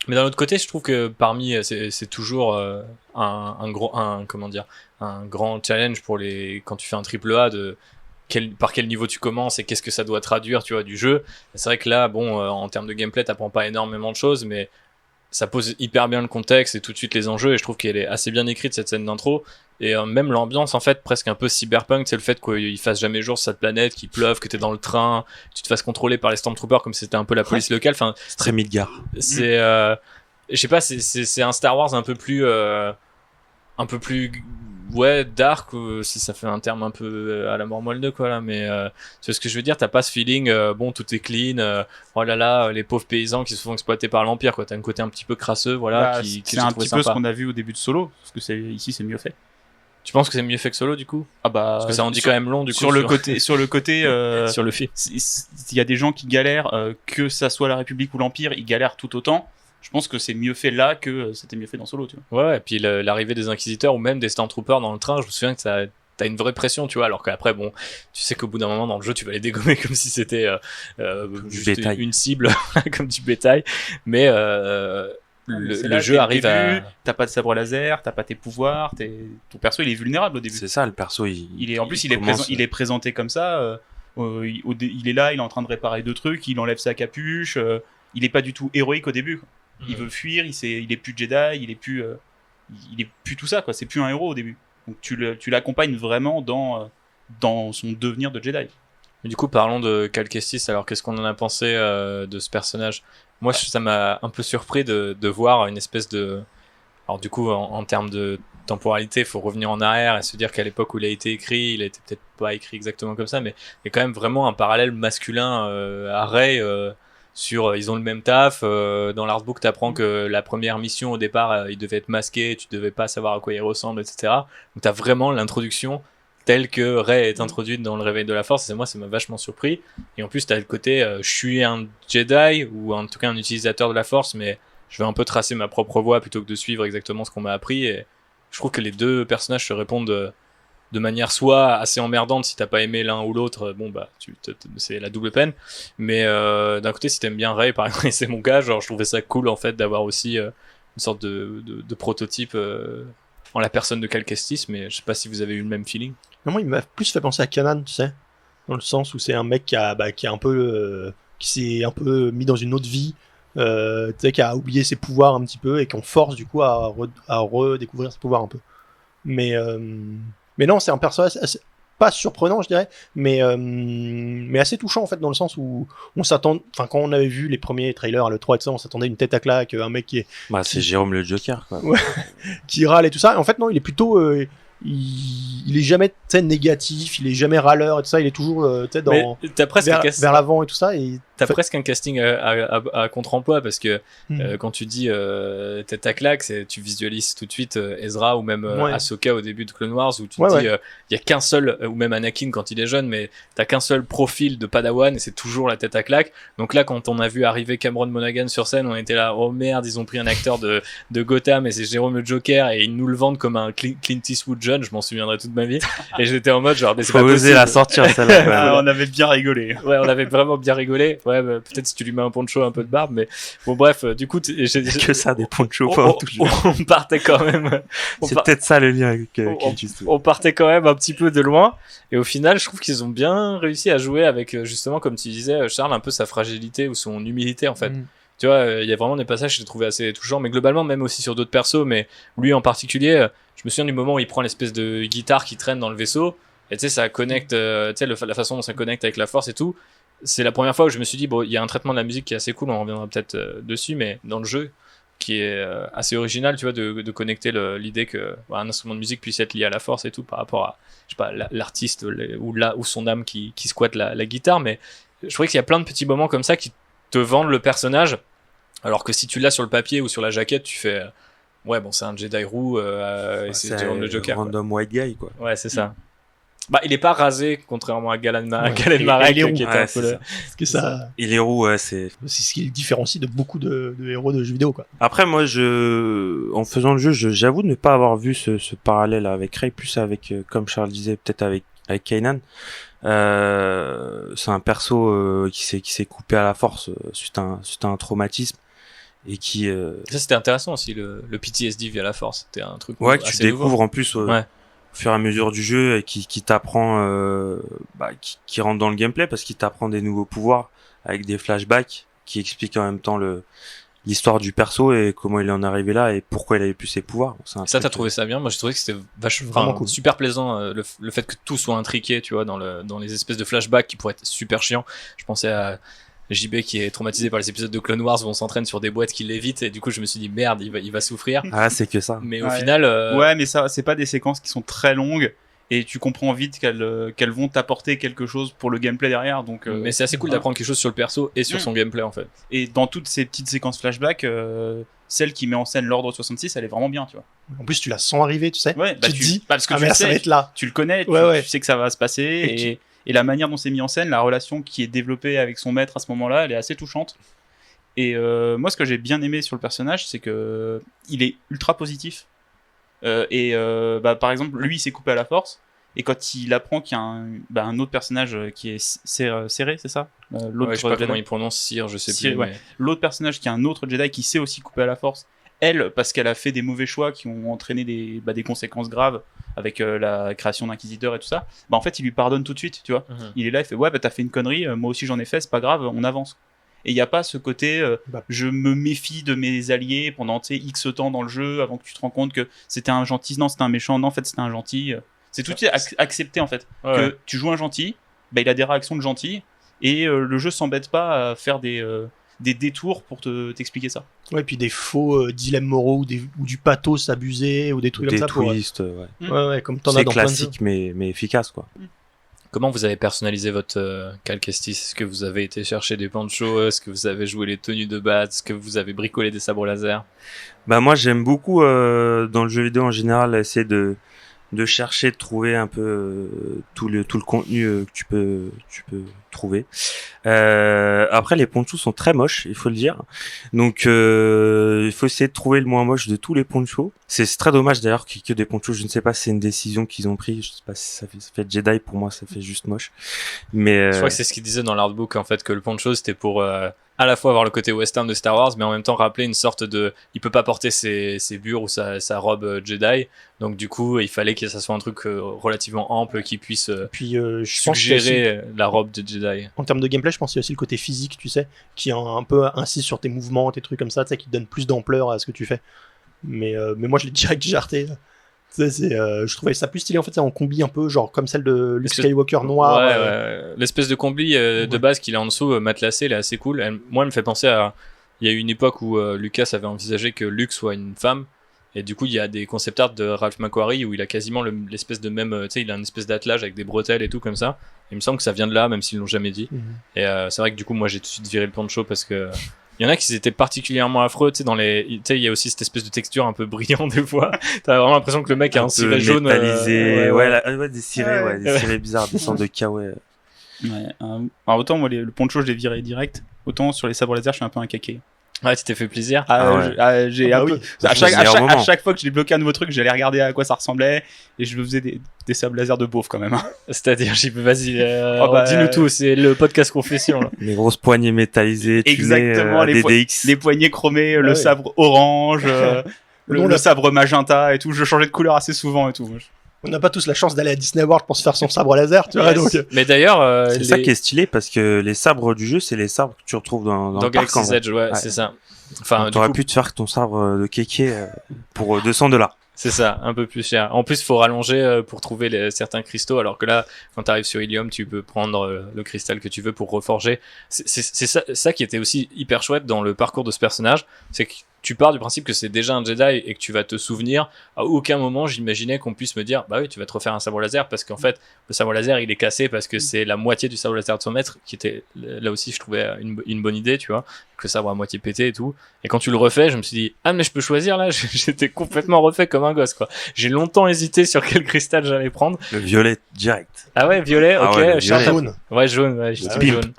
Mais d'un autre côté, je trouve que parmi c'est toujours un grand challenge pour quand tu fais un triple A de par quel niveau tu commences et qu'est-ce que ça doit traduire, tu vois, du jeu. Et c'est vrai que là, bon, en termes de gameplay, t'apprends pas énormément de choses, mais ça pose hyper bien le contexte et tout de suite les enjeux. Et je trouve qu'elle est assez bien écrite cette scène d'intro. Et même l'ambiance, en fait, presque un peu cyberpunk, c'est le fait qu'il fasse jamais jour sur cette planète, qu'il pleuve, que t'es dans le train, tu te fasses contrôler par les Stormtroopers comme si c'était un peu la police locale. Enfin, C'est très Midgar. c'est je sais pas, c'est un Star Wars un peu plus ouais, dark, si ça fait un terme un peu à la Mormole 2 quoi là, mais tu vois ce que je veux dire, t'as pas ce feeling bon, tout est clean, oh là là, les pauvres paysans qui se font exploiter par l'Empire, quoi. T'as un côté un petit peu crasseux, voilà, Bah, qui c'est j'ai un trouvé petit peu ce sympa. qu'on a vu au début de Solo, parce que ici c'est mieux fait. Tu penses que c'est mieux fait que Solo du coup? Ah bah Parce que ça en dit quand même long du coup sur le côté sur le film. il y a des gens qui galèrent, que ça soit la République ou l'Empire, ils galèrent tout autant. Je pense que c'est mieux fait là que c'était mieux fait dans Solo, tu vois. Ouais, et puis l'arrivée des Inquisiteurs ou même des Stormtroopers dans le train, je me souviens que t'as une vraie pression, tu vois, alors qu'après, bon, tu sais qu'au bout d'un moment dans le jeu, tu vas les dégommer comme si c'était du juste bétail. une cible, comme du bétail, mais le jeu arrive à... T'as pas de sabre laser, t'as pas tes pouvoirs, ton perso il est vulnérable au début. C'est ça, le perso, En plus, il est présenté comme ça. Il est là, il est en train de réparer deux trucs, il enlève sa capuche. Il est pas du tout héroïque au début, quoi. Il veut fuir, il est plus Jedi, il est plus tout ça, quoi. C'est plus un héros au début. Donc tu l'accompagnes vraiment dans son devenir de Jedi. Mais du coup, parlons de Cal Kestis. Alors, qu'est-ce qu'on en a pensé de ce personnage? Moi, ça m'a un peu surpris de voir une espèce de... Alors du coup, en termes de temporalité, il faut revenir en arrière et se dire qu'à l'époque où il a été écrit, il a été peut-être pas écrit exactement comme ça, mais il y a quand même vraiment un parallèle masculin à Rey sur ils ont le même taf. Dans l'artbook, t'apprends que la première mission au départ, il devait être masqué, tu devais pas savoir à quoi il ressemble, etc. Donc t'as vraiment l'introduction telle que Rey est introduite dans le Réveil de la Force, et moi ça m'a vachement surpris. Et en plus t'as le côté je suis un Jedi, ou en tout cas un utilisateur de la Force, mais je vais un peu tracer ma propre voie plutôt que de suivre exactement ce qu'on m'a appris, et je trouve que les deux personnages se répondent de manière soit assez emmerdante si t'as pas aimé l'un ou l'autre, bon bah c'est la double peine, mais d'un côté si t'aimes bien Rey par exemple, et c'est mon cas, genre je trouvais ça cool en fait d'avoir aussi une sorte de prototype en la personne de Cal Kestis, mais je sais pas si vous avez eu le même feeling. Non, moi il m'a plus fait penser à Kanan, tu sais, dans le sens où c'est un mec qui a un peu qui s'est un peu mis dans une autre vie, tu sais, qui a oublié ses pouvoirs un petit peu et qu'on force du coup à redécouvrir ses pouvoirs un peu. Mais non, c'est un personnage pas surprenant, je dirais, mais assez touchant en fait, dans le sens où on s'attend, enfin quand on avait vu les premiers trailers à l'E3 et tout ça, on s'attendait à une tête à claque, un mec qui est... Bah c'est Jérôme le Joker, quoi. Ouais, qui râle et tout ça. Et en fait non, il est plutôt... il est jamais négatif, il est jamais râleur et tout ça, il est toujours vers l'avant et tout ça. Et t'as presque un casting à contre-emploi, parce que quand tu dis tête à claque, tu visualises tout de suite Ezra ou même Ahsoka au début de Clone Wars, où tu te dis il y a qu'un seul, ou même Anakin quand il est jeune, mais t'as qu'un seul profil de Padawan et c'est toujours la tête à claque. Donc là, quand on a vu arriver Cameron Monaghan sur scène, on était là, oh merde, ils ont pris un acteur de Gotham et c'est Jérôme le Joker, et ils nous le vendent comme un Clint Eastwood jeune, je m'en souviendrai toute ma vie. Et j'étais en mode genre, mais c'est pas possible. La sortir celle-là. On avait bien rigolé. Ouais, on avait vraiment bien rigolé. Ouais, bah, peut-être si tu lui mets un poncho, un peu de barbe, mais bon, bref, du coup, que ça, des ponchos, pas on partait quand même. C'est peut-être ça le lien avec Clint Eastwood. On partait quand même un petit peu de loin, et au final, je trouve qu'ils ont bien réussi à jouer avec, justement, comme tu disais, Charles, un peu sa fragilité ou son humilité, en fait. Tu vois, il y a vraiment des passages que j'ai trouvé assez touchants, mais globalement, même aussi sur d'autres persos, mais lui en particulier, je me souviens du moment où il prend l'espèce de guitare qui traîne dans le vaisseau, et tu sais, ça connecte, tu sais, la façon dont ça connecte avec la Force et tout. C'est la première fois où je me suis dit, bon, il y a un traitement de la musique qui est assez cool, on reviendra peut-être dessus, mais dans le jeu, qui est assez original, tu vois, de connecter l'idée que un instrument de musique puisse être lié à la Force et tout, par rapport à, je sais pas, l'artiste ou son âme qui squatte la guitare. Mais je trouvais qu'il y a plein de petits moments comme ça qui te vendent le personnage, alors que si tu l'as sur le papier ou sur la jaquette, tu fais ouais, bon, c'est un Jedi roux, et c'est Jérôme le Joker, random white guy, quoi. Ouais, c'est ça. Bah, il est pas rasé, contrairement à Galen Marek, qui était un peu que ça. Il est roux, ouais, c'est ce qui le différencie de beaucoup de héros de jeux vidéo, quoi. Après, moi, en faisant le jeu, j'avoue de ne pas avoir vu ce parallèle avec Rey, plus avec, comme Charles disait, peut-être avec Kanan. C'est un perso qui s'est coupé à la Force suite à un traumatisme, et qui ça, c'était intéressant aussi, le PTSD via la Force. C'était un truc que tu découvres nouveau. En plus au fur et à mesure du jeu, et qui t'apprend qui rentre dans le gameplay, parce qu'il t'apprend des nouveaux pouvoirs avec des flashbacks qui expliquent en même temps l'histoire du perso et comment il en est arrivé là et pourquoi il avait plus ses pouvoirs. Ça, t'as trouvé ça bien? Moi, j'ai trouvé que c'était vachement cool. Super plaisant, le fait que tout soit intriqué, tu vois, dans les espèces de flashbacks qui pourraient être super chiants. Je pensais à JB qui est traumatisé par les épisodes de Clone Wars où on s'entraîne sur des boîtes qui l'évitent, et du coup je me suis dit merde, il va souffrir. Ah, c'est que ça. Mais au final ouais, mais ça, c'est pas des séquences qui sont très longues, et tu comprends vite qu'elles vont t'apporter quelque chose pour le gameplay derrière, donc mais c'est assez cool d'apprendre quelque chose sur le perso et sur son gameplay, en fait. Et dans toutes ces petites séquences flashback, celle qui met en scène l'ordre 66, elle est vraiment bien, tu vois. En plus, tu la sens arriver, tu sais. Ouais, tu te dis parce que ça va être là. Tu le connais, tu sais que ça va se passer, et la manière dont c'est mis en scène, la relation qui est développée avec son maître à ce moment-là, elle est assez touchante. Et moi, ce que j'ai bien aimé sur le personnage, c'est que il est ultra positif. Par exemple, lui, il s'est coupé à la Force, et quand il apprend qu'il y a un autre personnage qui est serré, c'est ça, l'autre, je sais pas comment il prononce, Sire, je sais plus. Ouais. L'autre personnage qui est un autre Jedi qui s'est aussi coupé à la Force, elle, parce qu'elle a fait des mauvais choix qui ont entraîné des conséquences graves avec la création d'inquisiteurs et tout ça, en fait il lui pardonne tout de suite, tu vois. Il est là, il fait ouais, t'as fait une connerie, moi aussi j'en ai fait, c'est pas grave, on avance. Et il n'y a pas ce côté je me méfie de mes alliés pendant X temps dans le jeu avant que tu te rends compte que c'était un gentil, non c'était un méchant, non en fait c'était un gentil. C'est tout de suite accepté, en fait, que tu joues un gentil, bah, il a des réactions de gentil, et le jeu s'embête pas à faire des détours pour t'expliquer ça. Ouais, puis des faux dilemmes moraux ou du pathos abusé ou des trucs comme ça. Des twists, ouais. Ouais, comme t'en as dans plein de jeux. C'est classique mais efficace, quoi. Comment vous avez personnalisé votre Calcestis? Est-ce que vous avez été chercher des ponchos? Est-ce que vous avez joué les tenues de base? Est-ce que vous avez bricolé des sabres laser? Bah moi j'aime beaucoup dans le jeu vidéo en général essayer de chercher, de trouver un peu tout le contenu que tu peux trouver. Après les ponchos sont très moches, il faut le dire. Donc il faut essayer de trouver le moins moche de tous les ponchos. C'est très dommage d'ailleurs qu'il y ait que des ponchos, je ne sais pas si c'est une décision qu'ils ont prise, je sais pas si ça fait Jedi, pour moi ça fait juste moche. Mais je crois que c'est ce qu'il disait dans l'artbook en fait, que le poncho c'était pour à la fois avoir le côté western de Star Wars, mais en même temps rappeler une sorte de... Il peut pas porter ses bures ou sa robe Jedi, donc du coup, il fallait que ça soit un truc relativement ample qui puisse suggérer la robe de Jedi. En termes de gameplay, je pense qu'il y a aussi le côté physique, tu sais, qui un peu insiste sur tes mouvements, tes trucs comme ça, tu sais, qui te donne plus d'ampleur à ce que tu fais. Mais moi, je l'ai direct jarté. Je trouvais ça plus stylé en fait, ça en combi un peu genre comme celle de Luke Skywalker noir. Ouais. L'espèce de combi de base qu'il a en dessous matelassé, elle est assez cool. Moi, elle me fait penser à... Il y a eu une époque où Lucas avait envisagé que Luke soit une femme. Et du coup, il y a des concept art de Ralph McQuarrie où il a quasiment l'espèce de même... Tu sais, il a une espèce d'attelage avec des bretelles et tout comme ça. Il me semble que ça vient de là, même s'ils l'ont jamais dit. Et c'est vrai que du coup, moi, j'ai tout de suite viré le poncho parce que... Il y en a qui étaient particulièrement affreux, tu sais, il y a aussi cette espèce de texture un peu brillante des fois. T'as vraiment l'impression que le mec a un ciré jaune. Métallisé, des cirés bizarres, des sortes de kawaii. Alors autant moi le poncho je l'ai viré direct, autant sur les sabres laser je suis un peu un caquet. Ouais, tu t'es fait plaisir. À chaque fois que je débloquais un nouveau truc, j'allais regarder à quoi ça ressemblait et je me faisais des sabres laser de beauf quand même. C'est-à-dire, vas-y, dis-nous tout, c'est le podcast confession. Là. Les grosses poignées métallisées, exactement, les poignées chromées, le sabre orange, le sabre magenta et tout. Je changeais de couleur assez souvent et tout. On n'a pas tous la chance d'aller à Disney World pour se faire son sabre laser, tu vois. Donc... Mais d'ailleurs, c'est ça qui est stylé parce que les sabres du jeu, c'est les sabres que tu retrouves dans Galaxy's Edge, ouais, c'est ça. Enfin, t'aurais pu te faire ton sabre de kéké pour $200. C'est ça, un peu plus cher. En plus, il faut rallonger pour trouver certains cristaux, alors que là, quand tu arrives sur Ilium, tu peux prendre le cristal que tu veux pour reforger. C'est ça qui était aussi hyper chouette dans le parcours de ce personnage, c'est que tu pars du principe que c'est déjà un Jedi et que tu vas te souvenir. À aucun moment, j'imaginais qu'on puisse me dire, bah oui, tu vas te refaire un sabre laser, parce qu'en fait, le sabre laser, il est cassé parce que c'est la moitié du sabre laser de son maître, qui était, là aussi, je trouvais une bonne idée, tu vois, que le sabre à moitié pété et tout. Et quand tu le refais, je me suis dit, ah, mais je peux choisir là, j'étais complètement refait comme un gosse, quoi. J'ai longtemps hésité sur quel cristal j'allais prendre. Le violet, direct. Ah ouais, violet, ok. Ouais, jaune. Ouais, jaune, ouais, jaune.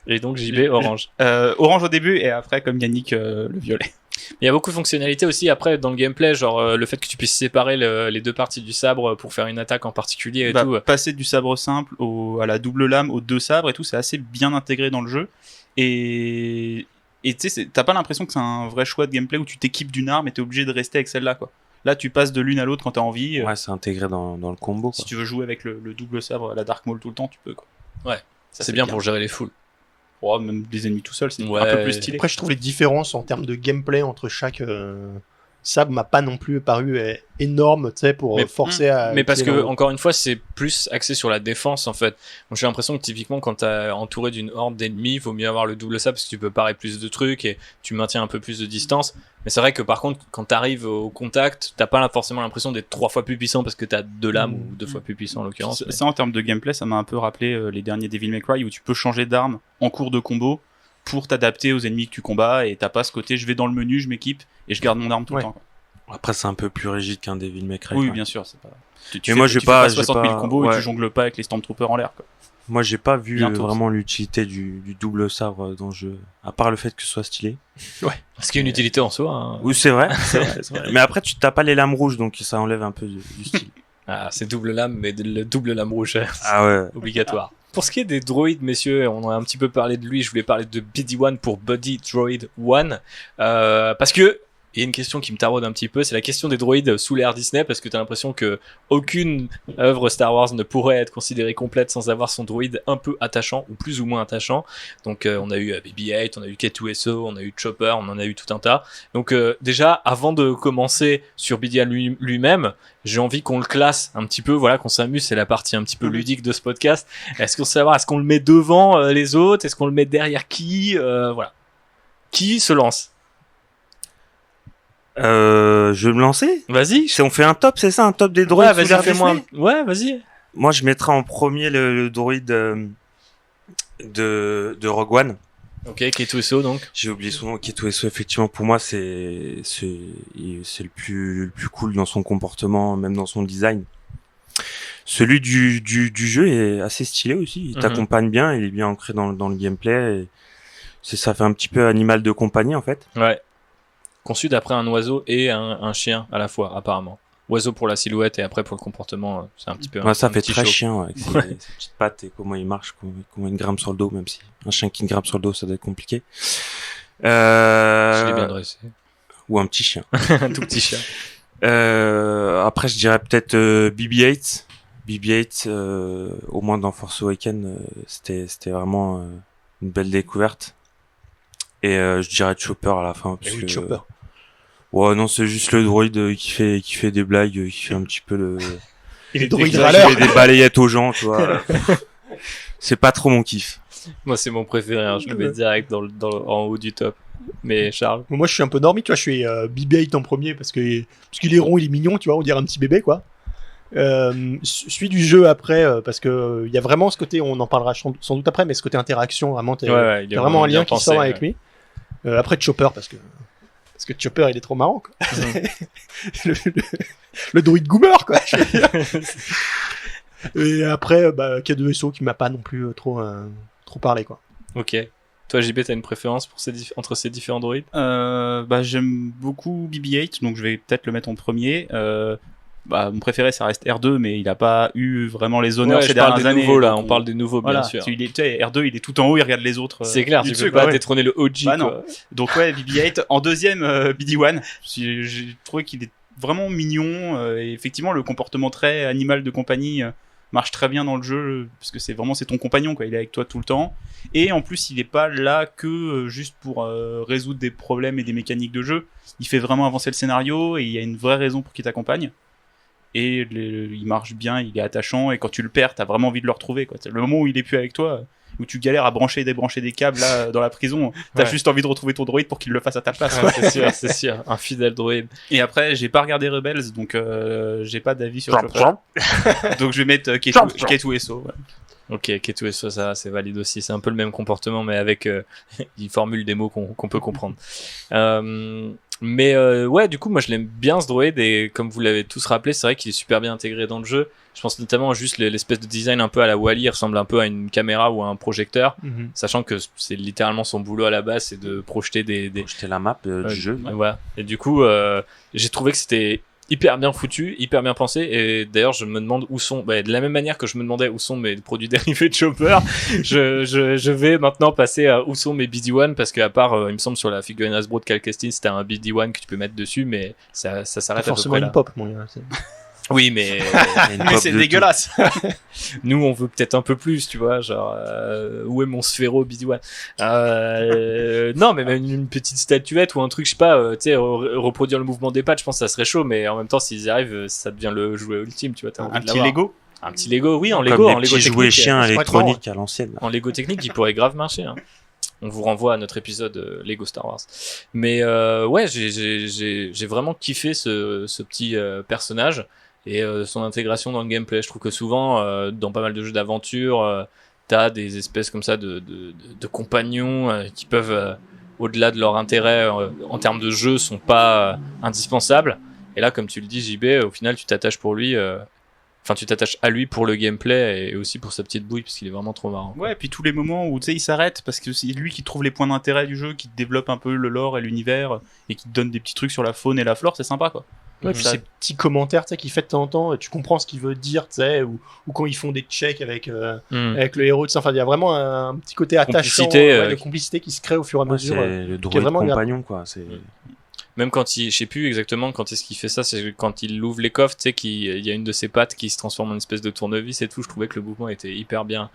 Et donc JB orange. Orange au début et après comme Yannick le violet. Il y a beaucoup de fonctionnalités aussi après dans le gameplay, genre le fait que tu puisses séparer les deux parties du sabre pour faire une attaque en particulier et tout. Passer du sabre simple à la double lame aux deux sabres et tout, c'est assez bien intégré dans le jeu. Et tu sais, t'as pas l'impression que c'est un vrai choix de gameplay où tu t'équipes d'une arme et t'es obligé de rester avec celle-là, quoi. Là, tu passes de l'une à l'autre quand t'as envie. Ouais, c'est intégré dans le combo. Si tu veux jouer avec le double sabre à la Dark Maul tout le temps, tu peux, quoi. Ouais, ça c'est bien pour gérer les foules. Oh, même les ennemis tout seuls, c'est un peu plus stylé. Après, je trouve les différences en termes de gameplay entre chaque sabre m'a pas non plus paru énorme, tu sais, pour forcer à... Mais parce que, encore une fois, c'est plus axé sur la défense, en fait. Donc, j'ai l'impression que, typiquement, quand t'es entouré d'une horde d'ennemis, il vaut mieux avoir le double sabre parce que tu peux parer plus de trucs et tu maintiens un peu plus de distance. Mais c'est vrai que, par contre, quand t'arrives au contact, t'as pas forcément l'impression d'être 3 fois plus puissant parce que t'as 2 lames ou 2 fois plus puissant, en l'occurrence. Ça, en termes de gameplay, ça m'a un peu rappelé les derniers Devil May Cry où tu peux changer d'arme en cours de combo pour t'adapter aux ennemis que tu combats et t'as pas ce côté je vais dans le menu, je m'équipe et je garde mon arme tout le temps. Après c'est un peu plus rigide qu'un Devil May Cry. Oui, bien sûr, c'est pas. Mais moi j'ai pas 60 000 combos et tu jongles pas avec les Stormtroopers en l'air, quoi. Moi j'ai pas vu vraiment l'utilité du double sabre dans le jeu, à part le fait que ce soit stylé. Ouais. Ce qui est une utilité en soi. Hein. Oui, c'est vrai. Mais après tu t'as pas les lames rouges donc ça enlève un peu du style. Ah, c'est double lame, mais le double lame rouge, obligatoire. Pour ce qui est des droïdes, messieurs, on a un petit peu parlé de lui, je voulais parler de BD1 pour Buddy Droid 1, parce que Et une question qui me taraude un petit peu, c'est la question des droïdes sous l'ère Disney, parce que t'as l'impression que aucune œuvre Star Wars ne pourrait être considérée complète sans avoir son droïde un peu attachant, ou plus ou moins attachant. Donc on a eu BB-8, on a eu K2SO, on a eu Chopper, on en a eu tout un tas. Donc déjà, avant de commencer sur BD-1 lui-même, j'ai envie qu'on le classe un petit peu, voilà, qu'on s'amuse, c'est la partie un petit peu ludique de ce podcast. Est-ce qu'on le met devant les autres? Est-ce qu'on le met derrière qui? Voilà. Qui se lance? Je vais me lancer. Vas-y. On fait un top, c'est ça, un top des droïdes. Ouais, vas-y, fais-moi. Ouais, vas-y. Moi, je mettrai en premier le droïde de Rogue One. Ok, K2SO donc. J'ai oublié son nom. K2SO, effectivement, pour moi, c'est le plus cool dans son comportement, même dans son design. Celui du jeu est assez stylé aussi. Il t'accompagne bien, il est bien ancré dans le gameplay. Et ça fait un petit peu animal de compagnie en fait. Ouais. Conçu d'après un oiseau et un chien à la fois, apparemment. Oiseau pour la silhouette et après pour le comportement, c'est un petit peu. Ouais, ça fait très chien avec ses petites pattes et comment il marche, comment il grimpe sur le dos, même si un chien qui grimpe sur le dos, ça doit être compliqué. Je l'ai bien dressé. Ou un petit chien. Un tout petit chien. Après, je dirais peut-être BB-8. BB-8, au moins dans Force Awakens, c'était vraiment une belle découverte. Et je dirais Chopper à la fin. Parce que, Chopper. Ouais, non, c'est juste le droïde qui fait des blagues, qui fait un petit peu Et les droïdes qui râleurs. fait des balayettes aux gens, tu vois. C'est pas trop mon kiff. Moi, c'est mon préféré, hein. Je le mets direct en haut du top. Mais Charles? Moi, je suis un peu normie, tu vois, je suis BB-8 en premier parce qu'il est rond, il est mignon, tu vois, on dirait un petit bébé, quoi. Celui du jeu après, parce que il y a vraiment ce côté, on en parlera sans doute après, mais ce côté interaction, vraiment, t'as vraiment un lien qui sort avec lui. Après Chopper, parce que Chopper, il est trop marrant, quoi. le droïde Goomer, quoi. Et après, K2SO qui m'a pas non plus trop parlé, quoi. Ok. Toi, JB, t'as une préférence pour entre ces différents droïdes? J'aime beaucoup BB-8, donc je vais peut-être le mettre en premier. Mon préféré, ça reste R2, mais il a pas eu vraiment les honneurs ces dernières années. Nouveaux, là. On parle des nouveaux, bien sûr. R2, il est tout en haut, il regarde les autres. C'est clair, tu peux pas détrôner le OG, quoi. Non. Donc ouais, BB-8. En deuxième, BD-1. J'ai trouvé qu'il est vraiment mignon. Et effectivement, le comportement très animal de compagnie marche très bien dans le jeu, parce que c'est ton compagnon, quoi. Il est avec toi tout le temps. Et en plus, il est pas là que juste pour résoudre des problèmes et des mécaniques de jeu. Il fait vraiment avancer le scénario et il y a une vraie raison pour qu'il t'accompagne. Et il marche bien, il est attachant, et quand tu le perds, t'as vraiment envie de le retrouver, quoi. Le moment où il est plus avec toi, où tu galères à brancher et débrancher des câbles là dans la prison, t'as juste envie de retrouver ton droïde pour qu'il le fasse à ta place. Ouais, c'est sûr, un fidèle droïde. Et après, j'ai pas regardé Rebels, donc j'ai pas d'avis sur Chopper. Donc je vais mettre K2SO. Ouais. Ok, K2SO, ça c'est valide aussi. C'est un peu le même comportement, mais avec il formule des mots qu'on peut comprendre. Mais ouais, du coup, moi je l'aime bien ce droïde, et comme vous l'avez tous rappelé, c'est vrai qu'il est super bien intégré dans le jeu. Je pense notamment à juste l'espèce de design un peu à la Wall-E, il ressemble un peu à une caméra ou à un projecteur, sachant que c'est littéralement son boulot à la base, c'est de projeter projeter la map du jeu. Voilà. Et du coup, j'ai trouvé que c'était hyper bien foutu, hyper bien pensé, et d'ailleurs je me demande où sont, de la même manière que je me demandais où sont mes produits dérivés de Chopper, je vais maintenant passer à où sont mes BD-1, parce qu'à part, il me semble sur la figurine Hasbro de Cal Kestis, c'était un BD-1 que tu peux mettre dessus, mais ça s'arrête à peu près là. Forcément une pop, mon gars. Oui, mais c'est dégueulasse. Nous, on veut peut-être un peu plus, tu vois, genre où est mon Sphero BD-1? Non, mais même une petite statuette ou un truc, je sais pas, tu sais, reproduire le mouvement des pattes, je pense que ça serait chaud, mais en même temps, s'ils y arrivent, ça devient le jouet ultime, tu vois. Un petit Lego. Un petit Lego, oui, en Comme Lego, des en Lego petits jouets chiens électroniques à l'ancienne. En Lego technique, il pourrait grave marcher. Hein. On vous renvoie à notre épisode Lego Star Wars. Mais ouais, j'ai vraiment kiffé ce petit personnage. Et son intégration dans le gameplay, je trouve que souvent dans pas mal de jeux d'aventure, t'as des espèces comme ça de compagnons qui peuvent, au-delà de leur intérêt en termes de jeu, sont pas indispensables. Et là, comme tu le dis, JB, au final, tu t'attaches tu t'attaches à lui pour le gameplay et aussi pour sa petite bouille, parce qu'il est vraiment trop marrant. Ouais, et puis tous les moments où tu sais, il s'arrête parce que c'est lui qui trouve les points d'intérêt du jeu, qui développe un peu le lore et l'univers et qui te donne des petits trucs sur la faune et la flore, c'est sympa, quoi. Ouais, puis ces petits commentaires, tu sais, qu'il fait de temps en temps, tu comprends ce qu'il veut dire, tu sais, ou quand ils font des checks avec le héros, enfin, il y a vraiment un petit côté attachant, de complicité qui se crée au fur et à mesure. C'est le droïde compagnon, quoi. Même quand je sais plus exactement quand est-ce qu'il fait ça, c'est quand il ouvre les coffres, tu sais, il y a une de ses pattes qui se transforme en une espèce de tournevis et tout. Je trouvais que le mouvement était hyper bien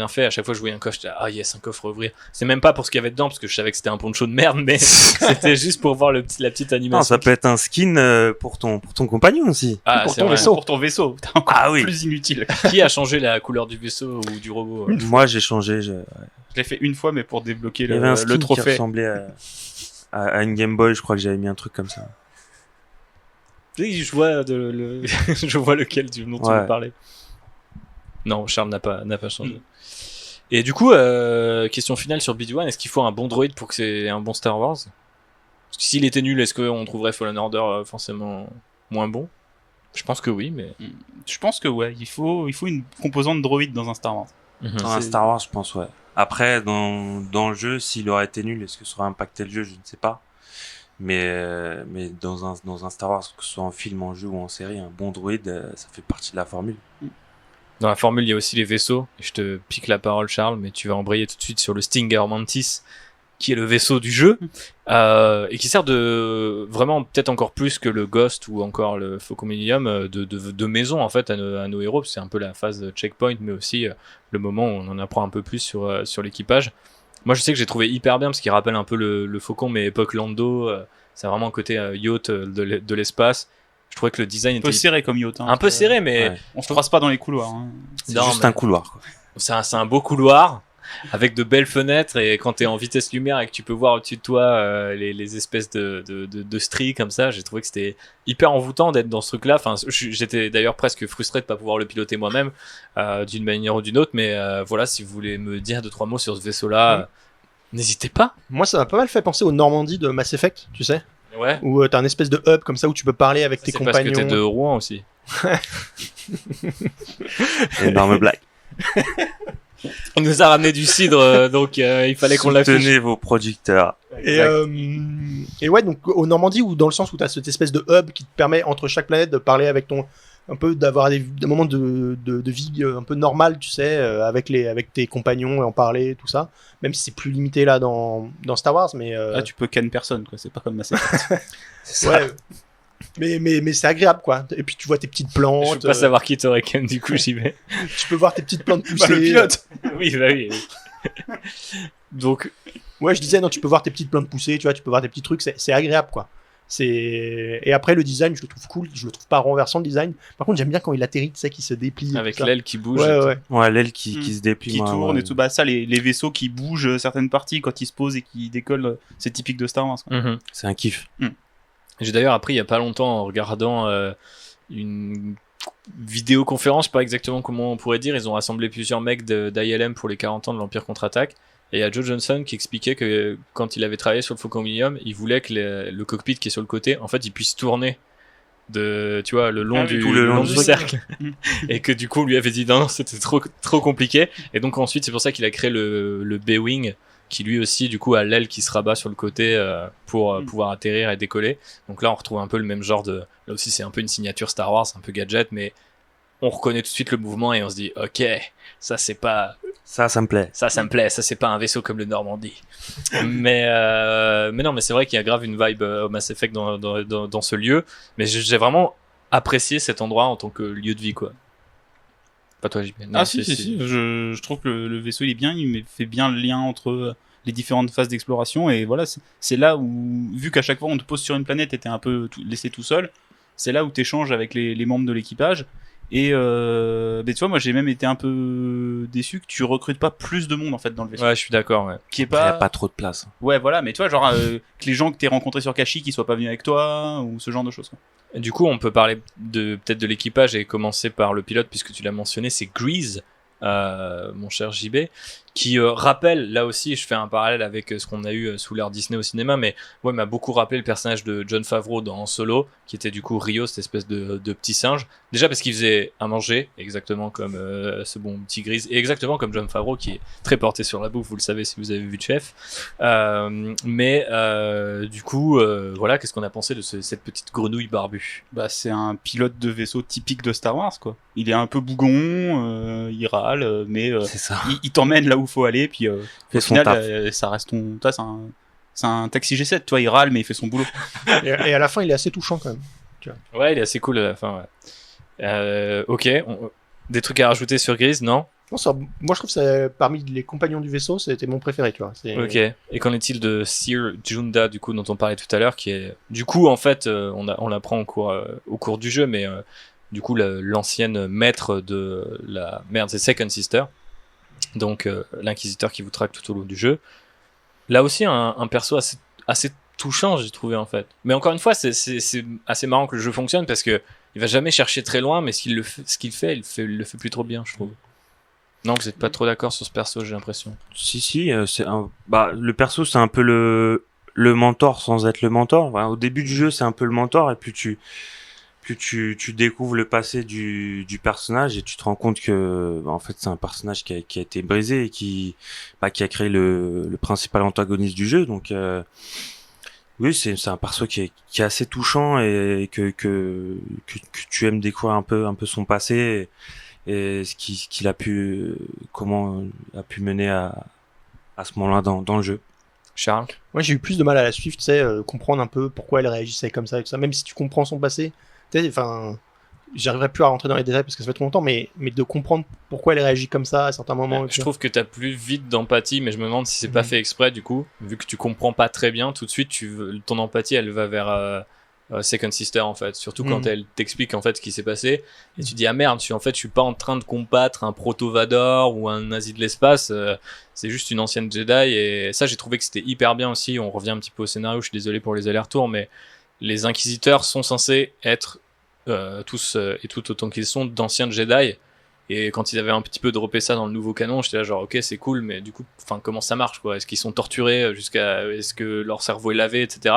fait. À chaque fois que je voyais un coffre, j'étais yes, un coffre à ouvrir. C'est même pas pour ce qu'il y avait dedans, parce que je savais que c'était un poncho de merde, mais c'était juste pour voir la petite animation. Non, ça peut être un skin pour ton compagnon aussi. Ah, pour c'est ton vrai. vaisseau. Pour ton vaisseau. T'es encore oui. plus inutile. Qui a changé la couleur du vaisseau ou du robot Moi, j'ai changé. Je l'ai fait une fois, mais pour débloquer Il y avait un le skin qui trophée. ressemblait à une Game Boy. Je crois que j'avais mis un truc comme ça. Oui, je vois je vois lequel dont tu veux parler. Non, Charles n'a pas changé. Et du coup, question finale sur BD1, est-ce qu'il faut un bon droïde pour que c'est un bon Star Wars? Parce que s'il était nul, est-ce qu'on trouverait Fallen Order forcément moins bon? Je pense que oui, mais... Je pense que ouais, il faut une composante droïde dans un Star Wars. Dans un Star Wars, je pense, ouais. Après, dans le jeu, s'il aurait été nul, est-ce que ça aurait impacté le jeu? Je ne sais pas. Mais dans un Star Wars, que ce soit en film, en jeu ou en série, un bon droïde, ça fait partie de la formule. Dans la formule, il y a aussi les vaisseaux. Et je te pique la parole, Charles, mais tu vas embrayer tout de suite sur le Stinger Mantis, qui est le vaisseau du jeu, et qui sert de vraiment peut-être encore plus que le Ghost ou encore le Faucon Millennium de maison en fait à nos héros. C'est un peu la phase checkpoint, mais aussi le moment où on en apprend un peu plus sur l'équipage. Moi, je sais que j'ai trouvé hyper bien parce qu'il rappelle un peu le Faucon, mais époque Lando. C'est vraiment un côté yacht de l'espace. Je trouvais que le design Un peu serré comme yacht. un peu serré, mais on se croise pas dans les couloirs. C'est juste un couloir, quoi. C'est un beau couloir avec de belles fenêtres, et quand t'es en vitesse lumière et que tu peux voir au-dessus de toi les espèces de stries comme ça, j'ai trouvé que c'était hyper envoûtant d'être dans ce truc-là. Enfin, j'étais d'ailleurs presque frustré de pas pouvoir le piloter moi-même d'une manière ou d'une autre, mais voilà, si vous voulez me dire 2-3 mots sur ce vaisseau-là, n'hésitez pas. Moi, ça m'a pas mal fait penser au Normandie de Mass Effect, tu sais. Ouais. Où t'as un espèce de hub comme ça où tu peux parler avec tes compagnons. C'est parce que t'es de Rouen aussi. Énorme blague. Il nous a ramené du cidre, donc il fallait qu'on l'affiche. Soutenez vos producteurs. Et ouais, donc au Normandie, ou dans le sens où t'as cette espèce de hub qui te permet entre chaque planète de parler avec un peu d'avoir des moments de vie un peu normal, tu sais, avec tes compagnons et en parler, tout ça. Même si c'est plus limité là dans Star Wars, mais là tu peux canne personne, quoi. C'est pas comme Mass Effect. C'est ça. Ouais. Mais c'est agréable, quoi. Et puis tu vois tes petites plantes. Je veux pas savoir qui t'aurait ken, du coup j'y vais. Tu peux voir tes petites plantes pousser. Le pilote. Oui. Donc ouais, je disais non, tu peux voir tes petites plantes pousser, tu vois, tu peux voir tes petits trucs, c'est agréable, quoi. Et après le design, je le trouve cool, je le trouve pas renversant le design. Par contre, j'aime bien quand il atterrit, tu sais, qui se déplie avec l'aile qui bouge. Ouais, l'aile qui se déplie, qui tourne et tout. Bah ça, les vaisseaux qui bougent certaines parties quand ils se posent et qui décollent, c'est typique de Star Wars, quoi. C'est un kiff. J'ai d'ailleurs appris il y a pas longtemps en regardant une vidéoconférence, je sais pas exactement comment on pourrait dire, ils ont rassemblé plusieurs mecs d'ILM pour les 40 ans de l'Empire contre-attaque. Et il y a Joe Johnson qui expliquait que quand il avait travaillé sur le Faucon Millennium, il voulait que le cockpit qui est sur le côté, en fait, il puisse tourner le long du cercle. Et que du coup, on lui avait dit non, c'était trop compliqué. Et donc ensuite, c'est pour ça qu'il a créé le B-Wing, qui lui aussi, du coup, a l'aile qui se rabat sur le côté pour pouvoir atterrir et décoller. Donc là, on retrouve un peu le même genre de... Là aussi, c'est un peu une signature Star Wars, un peu gadget, mais on reconnaît tout de suite le mouvement et on se dit, ok, ça c'est pas... Ça me plaît. Ça me plaît. Ça, c'est pas un vaisseau comme le Normandie. mais non, mais c'est vrai qu'il y a grave une vibe Mass Effect dans ce lieu. Mais j'ai vraiment apprécié cet endroit en tant que lieu de vie, quoi. Pas toi, JP. Non, si. Je trouve que le vaisseau, il est bien. Il fait bien le lien entre les différentes phases d'exploration. Et voilà, c'est là où, vu qu'à chaque fois on te pose sur une planète et t'es un peu laissé tout seul, c'est là où t'échanges avec les membres de l'équipage. Et tu vois, moi j'ai même été un peu déçu que tu recrutes pas plus de monde en fait dans le vaisseau. Ouais, je suis d'accord. Ouais. Il y a pas trop de place. Ouais, voilà, mais tu vois, genre que les gens que t'es rencontrés sur Kashyyyk qui soient pas venus avec toi ou ce genre de choses, quoi. Et du coup, on peut parler peut-être de l'équipage et commencer par le pilote puisque tu l'as mentionné, c'est Grease, mon cher JB, qui rappelle, là aussi je fais un parallèle avec ce qu'on a eu sous l'ère Disney au cinéma, mais ouais, m'a beaucoup rappelé le personnage de Jon Favreau dans Solo, qui était du coup Rio, cette espèce de petit singe, déjà parce qu'il faisait à manger exactement comme ce bon petit Grease, et exactement comme Jon Favreau qui est très porté sur la bouffe, vous le savez si vous avez vu Chef, mais du coup voilà, qu'est-ce qu'on a pensé de cette petite grenouille barbue? Bah c'est un pilote de vaisseau typique de Star Wars, quoi. Il est un peu bougon, il râle, mais c'est ça. Il t'emmène là où faut aller, puis au final ça reste C'est un taxi G7, tu vois, il râle, mais il fait son boulot. Et à la fin, il est assez touchant quand même. Ouais, il est assez cool à la fin. Ouais. Ok, des trucs à rajouter sur Grease, non? Non, moi, je trouve que parmi les compagnons du vaisseau, c'était mon préféré, tu vois. Ok. Et qu'en est-il de Sir Junda, du coup, dont on parlait tout à l'heure, qui est, du coup, en fait, on l'apprend au cours du jeu, mais du coup, l'ancienne maître de la merde, c'est Second Sister, donc l'inquisiteur qui vous traque tout au long du jeu. Là aussi, un perso assez touchant, j'ai trouvé en fait. Mais encore une fois, c'est assez marrant que le jeu fonctionne parce que il va jamais chercher très loin, mais ce qu'il fait, il le fait plus trop bien, je trouve. Non, vous êtes pas trop d'accord sur ce perso, j'ai l'impression. Si, le perso, c'est un peu le mentor sans être le mentor. Enfin, au début du jeu, c'est un peu le mentor, et puis tu découvres le passé du personnage et tu te rends compte que en fait c'est un personnage qui a été brisé et qui a créé le principal antagoniste du jeu. Donc oui, c'est un perso qui est assez touchant et que tu aimes découvrir un peu son passé et ce qu'il a pu comment a pu mener à ce moment-là dans le jeu. Charles? Moi, j'ai eu plus de mal à la suivre, tu sais, comprendre un peu pourquoi elle réagissait comme ça et tout ça. Même si tu comprends son passé, enfin, j'arriverai plus à rentrer dans les détails parce que ça fait trop longtemps, mais de comprendre pourquoi elle réagit comme ça à certains moments. Je trouve que t'as plus vite d'empathie, mais je me demande si c'est pas fait exprès du coup, vu que tu comprends pas très bien, tout de suite ton empathie elle va vers Second Sister en fait, surtout quand elle t'explique en fait ce qui s'est passé, et tu dis ah merde, je suis pas en train de combattre un proto-Vador ou un nazi de l'espace, c'est juste une ancienne Jedi, et ça j'ai trouvé que c'était hyper bien aussi. On revient un petit peu au scénario, je suis désolé pour les allers-retours, mais les inquisiteurs sont censés être tous et tout autant qu'ils sont d'anciens Jedi, et quand ils avaient un petit peu droppé ça dans le nouveau canon, j'étais là genre ok c'est cool, mais du coup comment ça marche quoi, est-ce qu'ils sont torturés est-ce que leur cerveau est lavé, etc.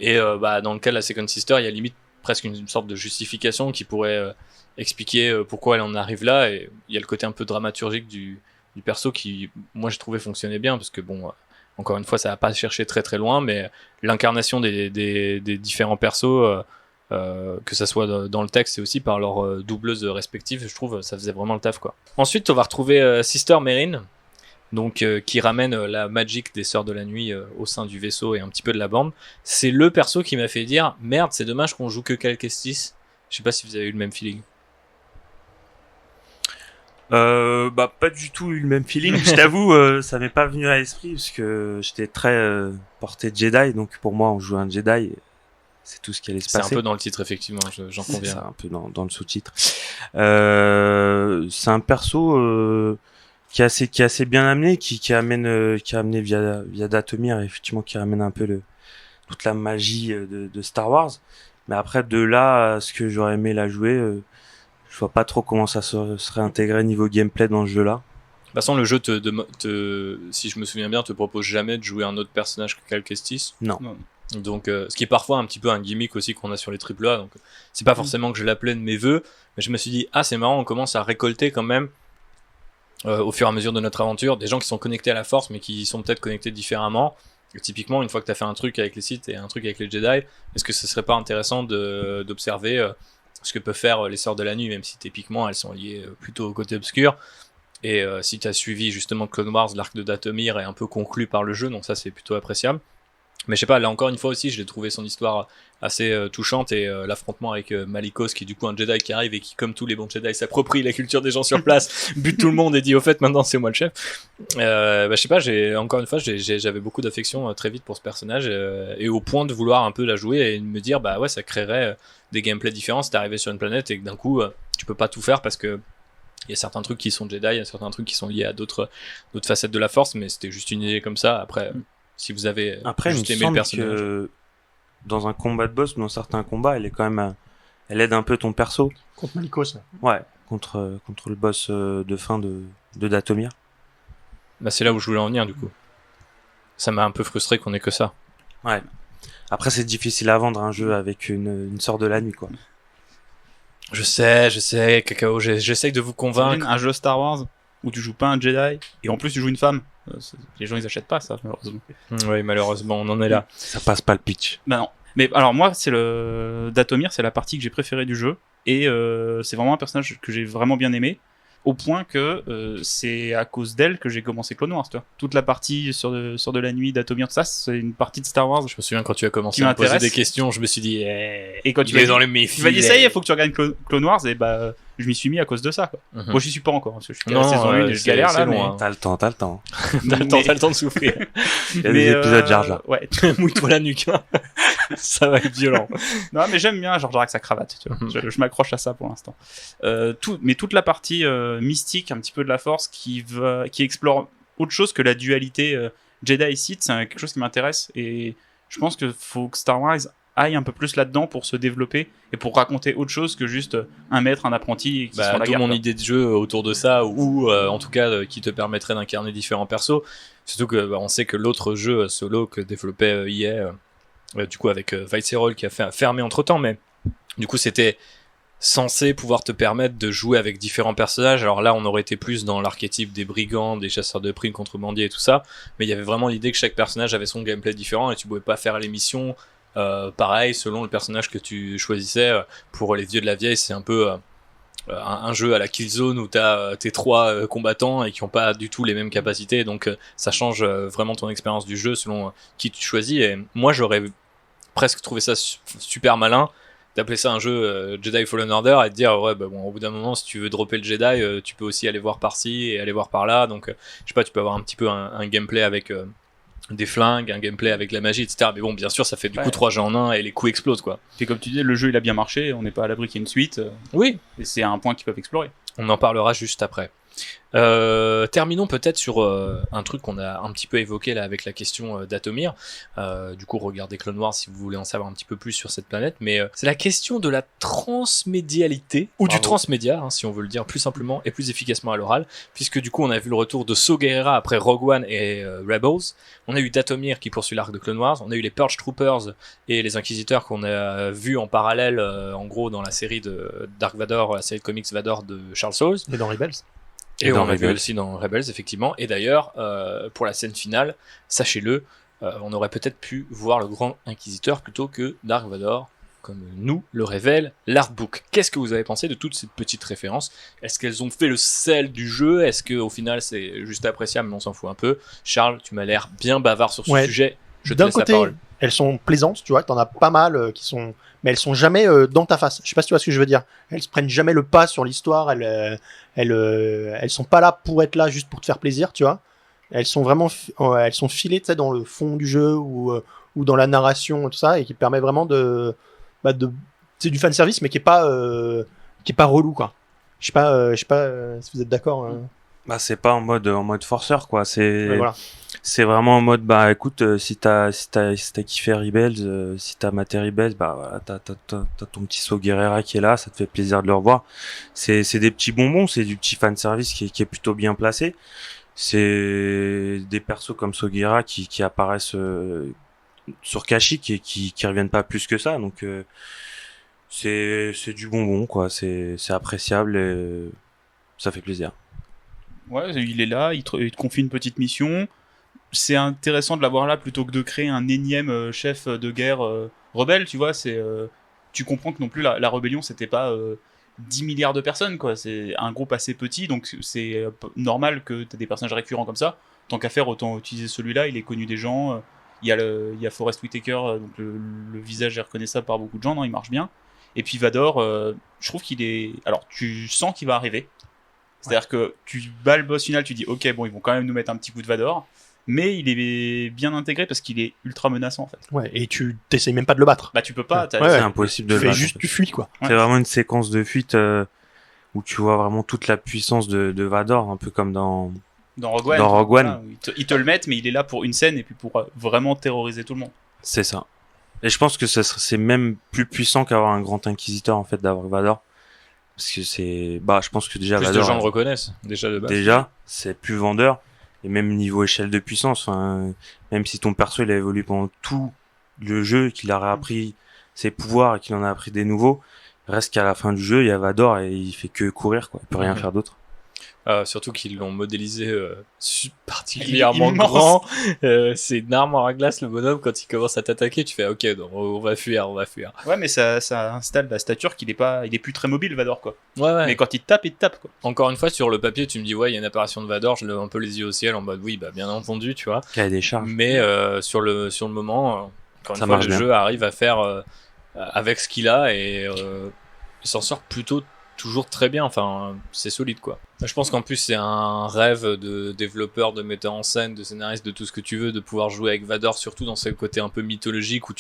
Et dans le cas de la Second Sister, il y a limite presque une sorte de justification qui pourrait expliquer pourquoi elle en arrive là, et il y a le côté un peu dramaturgique du perso qui, moi, j'ai trouvé fonctionnait bien, parce que bon, encore une fois, ça va pas chercher très très loin, mais l'incarnation des différents persos, que ça soit dans le texte et aussi par leurs doubleuses respectives, je trouve ça faisait vraiment le taf quoi. Ensuite, on va retrouver Sister Merrin, donc qui ramène la magie des Sœurs de la Nuit au sein du vaisseau et un petit peu de la bande. C'est le perso qui m'a fait dire merde, c'est dommage qu'on joue que Cal Kestis. Je sais pas si vous avez eu le même feeling. Pas du tout eu le même feeling. Je t'avoue, ça m'est pas venu à l'esprit parce que j'étais très porté Jedi, donc pour moi on jouait un Jedi. C'est tout ce qui allait se passer. C'est un peu dans le titre, effectivement, j'en conviens. C'est un peu dans le sous-titre. C'est un perso qui est assez bien amené, qui a amené via Dathomir, effectivement, qui ramène un peu toute la magie de Star Wars. Mais après, de là à ce que j'aurais aimé la jouer, je vois pas trop comment ça serait intégré niveau gameplay dans ce jeu-là. De toute façon, le jeu si je me souviens bien, te propose jamais de jouer un autre personnage que Cal Kestis. Non. Donc, ce qui est parfois un petit peu un gimmick aussi qu'on a sur les AAA. Donc, c'est pas forcément que je l'appelais de mes vœux, mais je me suis dit, ah, c'est marrant, on commence à récolter quand même, au fur et à mesure de notre aventure, des gens qui sont connectés à la Force, mais qui sont peut-être connectés différemment. Et typiquement, une fois que tu as fait un truc avec les Sith et un truc avec les Jedi, est-ce que ce serait pas intéressant d'observer ce que peuvent faire les Sœurs de la Nuit, même si typiquement elles sont liées plutôt au côté obscur. Et si tu as suivi justement Clone Wars, l'arc de Dathomir est un peu conclu par le jeu, donc ça c'est plutôt appréciable. Mais je sais pas, là encore une fois aussi, je l'ai trouvé son histoire assez touchante, et l'affrontement avec Malicos, qui est du coup un Jedi qui arrive et qui, comme tous les bons Jedi, s'approprie la culture des gens sur place, bute tout le monde et dit au fait maintenant c'est moi le chef. Je sais pas, encore une fois, j'avais beaucoup d'affection très vite pour ce personnage, et au point de vouloir un peu la jouer et de me dire bah ouais, ça créerait des gameplays différents si t'es arrivé sur une planète et que d'un coup tu peux pas tout faire parce que il y a certains trucs qui sont Jedi, il y a certains trucs qui sont liés à d'autres facettes de la Force, mais c'était juste une idée comme ça. Après, si vous avez juste aimé le personnage. Que dans un combat de boss, dans certains combats, elle aide un peu ton perso. Contre Malicos. Ouais, contre le boss de fin de Dathomir. Bah c'est là où je voulais en venir du coup. Ça m'a un peu frustré qu'on ait que ça. Ouais. Après c'est difficile à vendre un jeu avec une Sœur de la Nuit quoi. Je sais, Cacao, j'essaye de vous convaincre. Un jeu Star Wars où tu joues pas un Jedi et en plus tu joues une femme. Les gens ils achètent pas ça malheureusement. Oui, malheureusement on en est là. Ça passe pas le pitch. Bah non. Mais alors moi c'est le Dathomir, c'est la partie que j'ai préférée du jeu, et c'est vraiment un personnage que j'ai vraiment bien aimé. au point que c'est à cause d'elle que j'ai commencé Clone Wars, tu vois. Toute la partie sur de la nuit d'Atomir, tout ça, c'est une partie de Star Wars. Je me souviens quand tu as commencé Qui à me poser m'intéresse. des questions, je me suis dit, Et quand tu il est m'as dans dit, les méfis. tu m'as dit, ça y est, faut que tu regardes Clone Wars, et bah, je m'y suis mis à cause de ça, quoi. Mhm. Moi, j'y suis pas encore, parce que je suis Non, à la saison 1 et je c'est- galère, c'est là, long, mais... hein. T'as le temps. T'as le temps de souffrir. Il y a des épisodes Jar Jar. Ouais. Mouille-toi la nuque. Hein. Ça va être violent. Non, mais j'aime bien Jar Jar avec sa cravate, tu vois. Mhm. Je m'accroche à ça pour l'instant. Mais toute la partie mystique, un petit peu de la Force, qui explore autre chose que la dualité Jedi et Sith, c'est quelque chose qui m'intéresse. Et je pense qu'il faut que Star Wars aille un peu plus là-dedans pour se développer et pour raconter autre chose que juste un maître, un apprenti qui sont à la D'où guerre. mon quoi. idée de jeu autour de ça, ou en tout cas qui te permettrait d'incarner différents persos. Surtout que on sait que l'autre jeu solo que développait EA, du coup avec Viceroy qui a fermé entre temps, mais du coup c'était censé pouvoir te permettre de jouer avec différents personnages. Alors là on aurait été plus dans l'archétype des brigands, des chasseurs de primes, contrebandiers et tout ça, mais il y avait vraiment l'idée que chaque personnage avait son gameplay différent et tu pouvais pas faire les missions pareil selon le personnage que tu choisissais. Pour les vieux de la vieille, c'est un peu un jeu à la Killzone où t'as tes 3 combattants et qui ont pas du tout les mêmes capacités, donc ça change vraiment ton expérience du jeu selon qui tu choisis. Et moi j'aurais presque trouvé ça super malin d'appeler ça un jeu Jedi Fallen Order et de dire ouais bah bon, au bout d'un moment si tu veux dropper le Jedi tu peux aussi aller voir par-ci et aller voir par-là, donc je sais pas, tu peux avoir un petit peu un gameplay avec des flingues, un gameplay avec la magie, etc. Mais bon, bien sûr, ça fait du coup 3 jeux en 1 et les coups explosent, quoi. Puis comme tu disais, le jeu il a bien marché, on n'est pas à l'abri qu'il y ait une suite, Oui, et c'est un point qu'ils peuvent explorer. on en parlera juste après. Terminons peut-être sur un truc qu'on a un petit peu évoqué là avec la question d'Atomir. Du coup, regardez Clone Wars si vous voulez en savoir un petit peu plus sur cette planète. Mais c'est la question de la transmédialité, ou du transmédia, hein, si on veut le dire plus simplement et plus efficacement à l'oral, puisque du coup, on a vu le retour de Saw Gerrera après Rogue One et Rebels. On a eu Datomir qui poursuit l'arc de Clone Wars. On a eu les Purge Troopers et les Inquisiteurs qu'on a vus en parallèle, en gros, dans la série de Dark Vador, la série de comics Vador de Charles Soule. Et dans Rebels. Et dans on l'a vu Rebels. aussi dans Rebels, effectivement. Et d'ailleurs, pour la scène finale, sachez-le, on aurait peut-être pu voir le Grand Inquisiteur plutôt que Dark Vador, comme nous le révèle l'artbook. Qu'est-ce que vous avez pensé de toutes ces petites références ? Est-ce qu'elles ont fait le sel du jeu ? Est-ce qu'au final c'est juste appréciable, mais on s'en fout un peu ? Charles, tu m'as l'air bien bavard sur ce sujet. Je te D'un laisse la côté, parole. elles sont plaisantes, tu vois, t'en as pas mal qui sont, mais elles sont jamais dans ta face. Je sais pas si tu vois ce que je veux dire. Elles se prennent jamais le pas sur l'histoire. Elles sont pas là pour être là juste pour te faire plaisir, tu vois. Elles sont vraiment, elles sont filées, tu sais, dans le fond du jeu ou dans la narration et tout ça, et qui permet vraiment c'est du fan service, mais qui est pas relou, quoi. Je sais pas si vous êtes d'accord. Bah, c'est pas en mode forceur, quoi. Ouais, voilà. C'est vraiment en mode, bah, écoute, si t'as kiffé Rebels, si t'as maté Rebels, bah, voilà, t'as ton petit Saw Gerrera qui est là, ça te fait plaisir de le revoir. C'est des petits bonbons, c'est du petit fan service qui est plutôt bien placé. C'est des persos comme Saw Gerrera qui apparaissent, sur Kashyyyk et qui reviennent pas plus que ça, donc, c'est du bonbon, quoi. C'est appréciable et ça fait plaisir. Ouais, il est là, il te confie une petite mission. C'est intéressant de l'avoir là plutôt que de créer un énième chef de guerre rebelle, tu vois. Tu comprends que non plus la rébellion, c'était pas 10 milliards de personnes, quoi. C'est un groupe assez petit, donc c'est normal que tu aies des personnages récurrents comme ça. Tant qu'à faire, autant utiliser celui-là, il est connu des gens. Il y a Forest Whitaker, donc le visage est reconnaissable par beaucoup de gens, non, il marche bien. Et puis Vador, je trouve qu'il est... Alors, tu sens qu'il va arriver. C'est-à-dire que tu bats le boss final, tu dis ok, bon, ils vont quand même nous mettre un petit coup de Vador, mais il est bien intégré parce qu'il est ultra menaçant en fait. Ouais, et tu t'essayes même pas de le battre. Bah tu peux pas, Ouais, t'as- ouais. C'est impossible de Tu le fais battre, juste, en fait. tu fuis, quoi. Ouais. C'est vraiment une séquence de fuite où tu vois vraiment toute la puissance de Vador, un peu comme dans dans Rogue One. Dans Rogue One. Voilà, où ils te le mettent, mais il est là pour une scène et puis pour vraiment terroriser tout le monde. C'est ça. Et je pense que c'est même plus puissant qu'avoir un grand inquisiteur, en fait, d'avoir Vador. Parce que je pense que déjà Plus Vador, de gens le reconnaissent, déjà de base. déjà, c'est plus vendeur. Et même niveau échelle de puissance, enfin, même si ton perso, il a évolué pendant tout le jeu, qu'il a réappris ses pouvoirs et qu'il en a appris des nouveaux, reste qu'à la fin du jeu, il y a Vador et il fait que courir, quoi. Il peut rien faire d'autre. Surtout qu'ils l'ont modélisé particulièrement grand. C'est une arme à glace, le bonhomme. Quand il commence à t'attaquer, tu fais ok, non, on va fuir. Ouais, mais ça installe la stature qu'il est plus très mobile, Vador, quoi. Ouais. Mais quand il te tape, quoi. Encore une fois, sur le papier, tu me dis ouais, il y a une apparition de Vador. Je lève un peu les yeux au ciel en mode oui, bah bien entendu, tu vois. Qui a des charges. Mais sur le moment, encore Ça une fois, marche le bien. jeu arrive à faire avec ce qu'il a et il s'en sort plutôt toujours très bien. Enfin, c'est solide, quoi. Je pense qu'en plus, c'est un rêve de développeur, de metteur en scène, de scénariste, de tout ce que tu veux, de pouvoir jouer avec Vador, surtout dans ce côté un peu mythologique où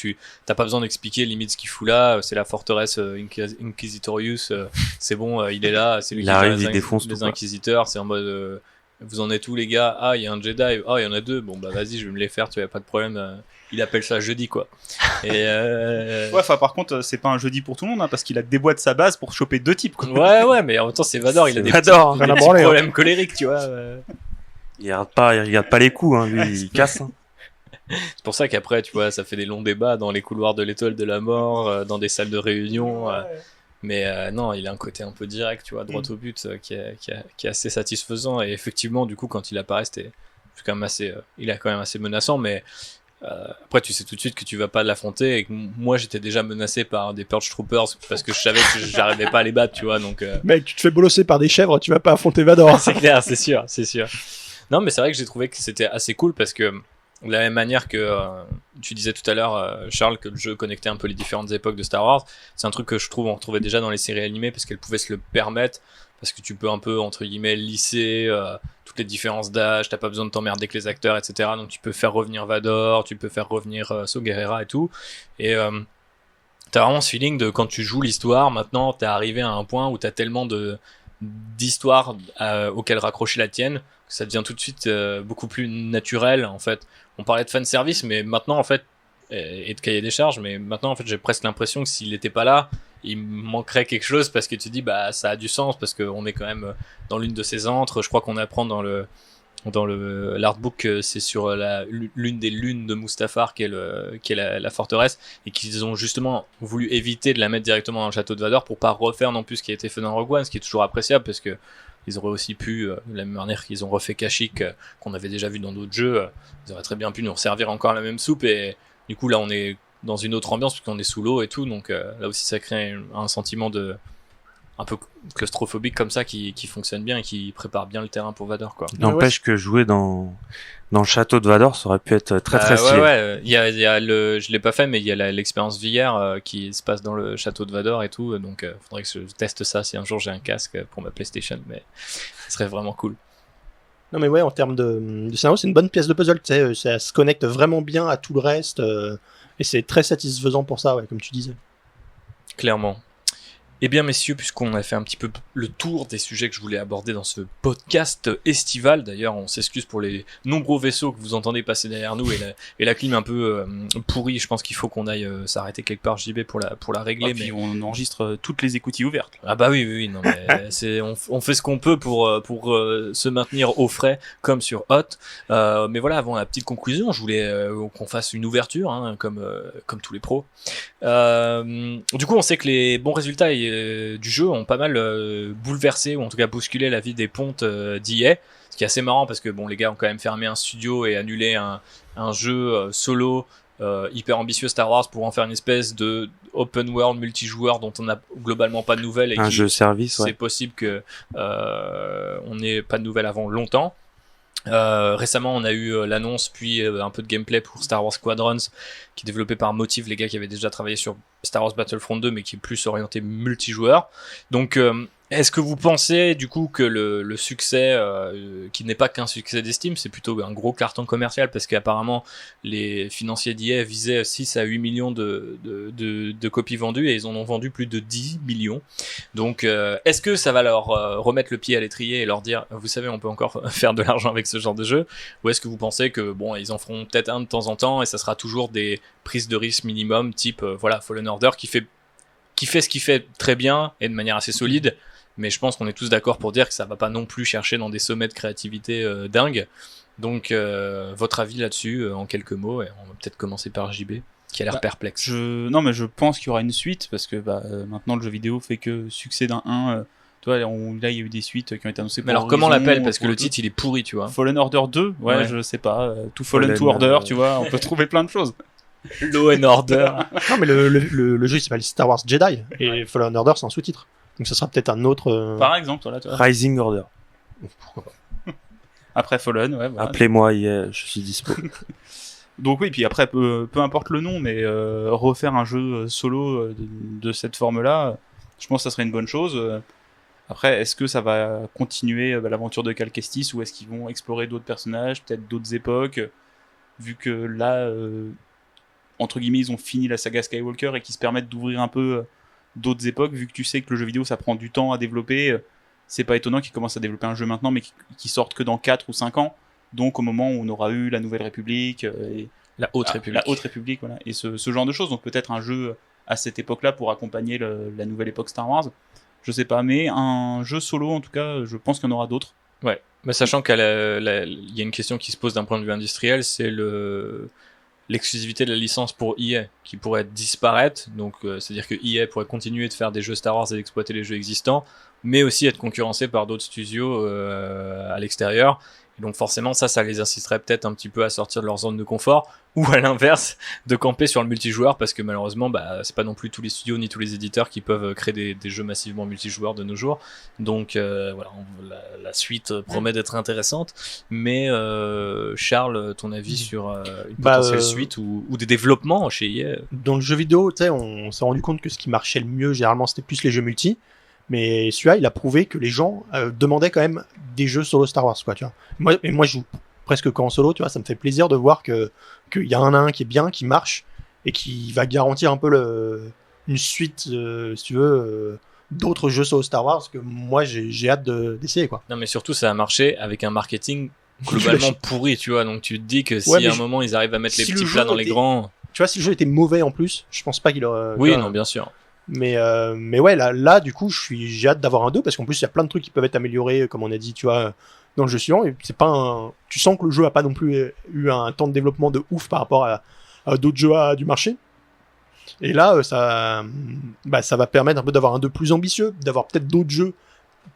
t'as pas besoin d'expliquer limite ce qu'il fout là. C'est la forteresse Inquisitorius. C'est bon, il est là. C'est lui qui arrive, gère il défonce les tout, quoi. inquisiteurs. C'est en mode vous en êtes où, les gars? Ah, il y a un Jedi. Ah, il y en a 2. Bon, bah vas-y, je vais me les faire. Tu vois, pas de problème. Il appelle ça jeudi, quoi. Et Ouais, enfin, par contre, c'est pas un jeudi pour tout le monde, hein, parce qu'il a déboîté sa base pour choper 2 types, quoi. ouais, mais en même temps, c'est Vador. Il a des Vador, petits, des petits problèmes colériques, tu vois. Il regarde pas les coups, hein, lui, il casse. Hein. C'est pour ça qu'après, tu vois, ça fait des longs débats dans les couloirs de l'étoile de la mort, dans des salles de réunion. Mais non, il a un côté un peu direct, tu vois, droit au but, qui est assez satisfaisant. Et effectivement, du coup, quand il apparaît, c'est quand même assez, il est quand même assez menaçant. Mais après, tu sais tout de suite que tu vas pas l'affronter. Et que moi, j'étais déjà menacé par des Purge Troopers parce que je savais que j'arrivais pas à les battre, tu vois. Donc, Mec, tu te fais bolosser par des chèvres, tu vas pas affronter Vador. c'est clair, c'est sûr. Non, mais c'est vrai que j'ai trouvé que c'était assez cool parce que de la même manière que tu disais tout à l'heure, Charles, que le jeu connectait un peu les différentes époques de Star Wars, c'est un truc que je trouve on retrouvait déjà dans les séries animées parce qu'elles pouvaient se le permettre, parce que tu peux un peu, entre guillemets, lisser toutes les différences d'âge, t'as pas besoin de t'emmerder avec les acteurs, etc. Donc tu peux faire revenir Vador, tu peux faire revenir Saw Gerrera et tout. Et t'as vraiment ce feeling de quand tu joues l'histoire, maintenant t'es arrivé à un point où t'as tellement d'histoires auxquelles raccrocher la tienne, que ça devient tout de suite beaucoup plus naturel, en fait. On parlait de fanservice, mais maintenant, en fait, et de cahier des charges, mais maintenant, en fait, j'ai presque l'impression que s'il n'était pas là, il manquerait quelque chose parce que tu te dis, bah, ça a du sens parce qu'on est quand même dans l'une de ces antres. Je crois qu'on apprend dans l'artbook, c'est sur l'une des lunes de Mustafar qui est la forteresse, et qu'ils ont justement voulu éviter de la mettre directement dans le château de Vador pour pas refaire non plus ce qui a été fait dans Rogue One, ce qui est toujours appréciable parce que ils auraient aussi pu, de la même manière qu'ils ont refait Kashyyyk, qu'on avait déjà vu dans d'autres jeux, ils auraient très bien pu nous resservir encore la même soupe, et du coup là on est dans une autre ambiance puisqu'on est sous l'eau et tout, donc là aussi ça crée un sentiment un peu claustrophobique comme ça qui fonctionne bien et qui prépare bien le terrain pour Vador, quoi. N'empêche que jouer dans le château de Vador, ça aurait pu être très stylé. Ouais. Il y a je l'ai pas fait, mais il y a l'expérience VR qui se passe dans le château de Vador et tout, donc faudrait que je teste ça si un jour j'ai un casque pour ma PlayStation, mais ce serait vraiment cool. Non mais ouais, en termes de scénario, c'est une bonne pièce de puzzle, tu sais, ça se connecte vraiment bien à tout le reste, et c'est très satisfaisant pour ça, ouais, comme tu disais. Clairement. Eh bien, messieurs, puisqu'on a fait un petit peu le tour des sujets que je voulais aborder dans ce podcast estival, d'ailleurs, on s'excuse pour les nombreux vaisseaux que vous entendez passer derrière nous et la clim un peu pourrie. Je pense qu'il faut qu'on aille s'arrêter quelque part, JB, pour la régler. Puis on enregistre toutes les écoutilles ouvertes. Ah bah oui, non, mais on fait ce qu'on peut pour se maintenir au frais, comme sur Hot. Mais voilà, avant la petite conclusion, je voulais qu'on fasse une ouverture, hein, comme tous les pros. Du coup, on sait que les bons résultats du jeu ont pas mal bouleversé, ou en tout cas bousculé la vie des pontes d'EA, ce qui est assez marrant parce que bon, les gars ont quand même fermé un studio et annulé un jeu solo hyper ambitieux Star Wars pour en faire une espèce de open world multijoueur dont on n'a globalement pas de nouvelles, et un jeu service, c'est possible que on n'ait pas de nouvelles avant longtemps. Récemment on a eu l'annonce puis un peu de gameplay pour Star Wars Squadrons, qui est développé par Motive, les gars qui avaient déjà travaillé sur Star Wars Battlefront 2 mais qui est plus orienté multijoueur. Donc est-ce que vous pensez du coup que le succès, qui n'est pas qu'un succès d'estime, c'est plutôt un gros carton commercial, parce qu'apparemment les financiers d'EA visaient 6 à 8 millions de copies vendues et ils en ont vendu plus de 10 millions. Donc est-ce que ça va leur remettre le pied à l'étrier et leur dire, vous savez, on peut encore faire de l'argent avec ce genre de jeu, ou est-ce que vous pensez que bon, ils en feront peut-être un de temps en temps et ça sera toujours des prises de risque minimum, type voilà, Fallen Order qui fait ce qu'il fait très bien et de manière assez solide, mais je pense qu'on est tous d'accord pour dire que ça va pas non plus chercher dans des sommets de créativité dingues. Donc votre avis là-dessus en quelques mots, et on va peut-être commencer par JB qui a l'air perplexe. Non, mais je pense qu'il y aura une suite, parce que maintenant le jeu vidéo fait que succès d'un 1, Tu vois, là, il y a eu des suites qui ont été annoncées. Mais alors, comment on l'appelle? Parce que le titre, il est pourri, tu vois. Fallen Order 2? Ouais, je sais pas. To Fallen to Order, tu vois, on peut trouver plein de choses. Law and Order. Non, mais le jeu, il s'appelle Star Wars Jedi. Et Fallen Order, c'est un sous-titre. Donc, ça sera peut-être un autre. Par exemple, voilà, tu vois. Rising Order. Pourquoi pas. Après Fallen, ouais. Voilà. Appelez-moi, je suis dispo. Donc oui, puis après, peu importe le nom, mais refaire un jeu solo de cette forme-là, je pense que ça serait une bonne chose. Après, est-ce que ça va continuer l'aventure de Cal Kestis, ou est-ce qu'ils vont explorer d'autres personnages, peut-être d'autres époques, vu que là, entre guillemets, ils ont fini la saga Skywalker et qu'ils se permettent d'ouvrir un peu d'autres époques, vu que tu sais que le jeu vidéo, ça prend du temps à développer. C'est pas étonnant qu'ils commencent à développer un jeu maintenant, mais qui sortent que dans 4 ou 5 ans. Donc au moment où on aura eu la Nouvelle République et la Haute République. La Haute République, voilà. Et ce genre de choses. Donc peut-être un jeu à cette époque-là pour accompagner la nouvelle époque Star Wars. Je sais pas, mais un jeu solo, en tout cas, je pense qu'il y en aura d'autres. Ouais, mais sachant qu'il y a une question qui se pose d'un point de vue industriel, c'est l'exclusivité de la licence pour EA qui pourrait disparaître. Donc c'est-à-dire que EA pourrait continuer de faire des jeux Star Wars et d'exploiter les jeux existants, mais aussi être concurrencé par d'autres studios à l'extérieur. Et donc forcément ça les inciterait peut-être un petit peu à sortir de leur zone de confort, ou à l'inverse de camper sur le multijoueur, parce que malheureusement c'est pas non plus tous les studios ni tous les éditeurs qui peuvent créer des jeux massivement multijoueurs de nos jours. Donc voilà, la suite promet d'être intéressante. Mais Charles, ton avis sur une potentielle suite ou des développements chez EA? Dans le jeu vidéo, tu sais, on s'est rendu compte que ce qui marchait le mieux généralement c'était plus les jeux multi. Mais celui-là, il a prouvé que les gens demandaient quand même des jeux solo Star Wars, quoi, tu vois. Moi, je joue presque qu'en solo, tu vois, ça me fait plaisir de voir qu'il y a un qui est bien, qui marche, et qui va garantir un peu une suite, si tu veux, d'autres jeux solo Star Wars que moi, j'ai hâte d'essayer, quoi. Non, mais surtout, ça a marché avec un marketing globalement pourri, tu vois. Donc tu te dis que si à un moment, ils arrivent à mettre les petits plats dans les grands... Tu vois, si le jeu était mauvais en plus, je pense pas qu'il aurait... Oui, non, bien sûr. Mais ouais, là du coup j'ai hâte d'avoir un 2 parce qu'en plus il y a plein de trucs qui peuvent être améliorés, comme on a dit, tu vois, dans le jeu suivant. Et c'est pas tu sens que le jeu a pas non plus eu un temps de développement de ouf par rapport à d'autres jeux du marché. Et là ça va permettre un peu d'avoir un 2 plus ambitieux, d'avoir peut-être d'autres jeux,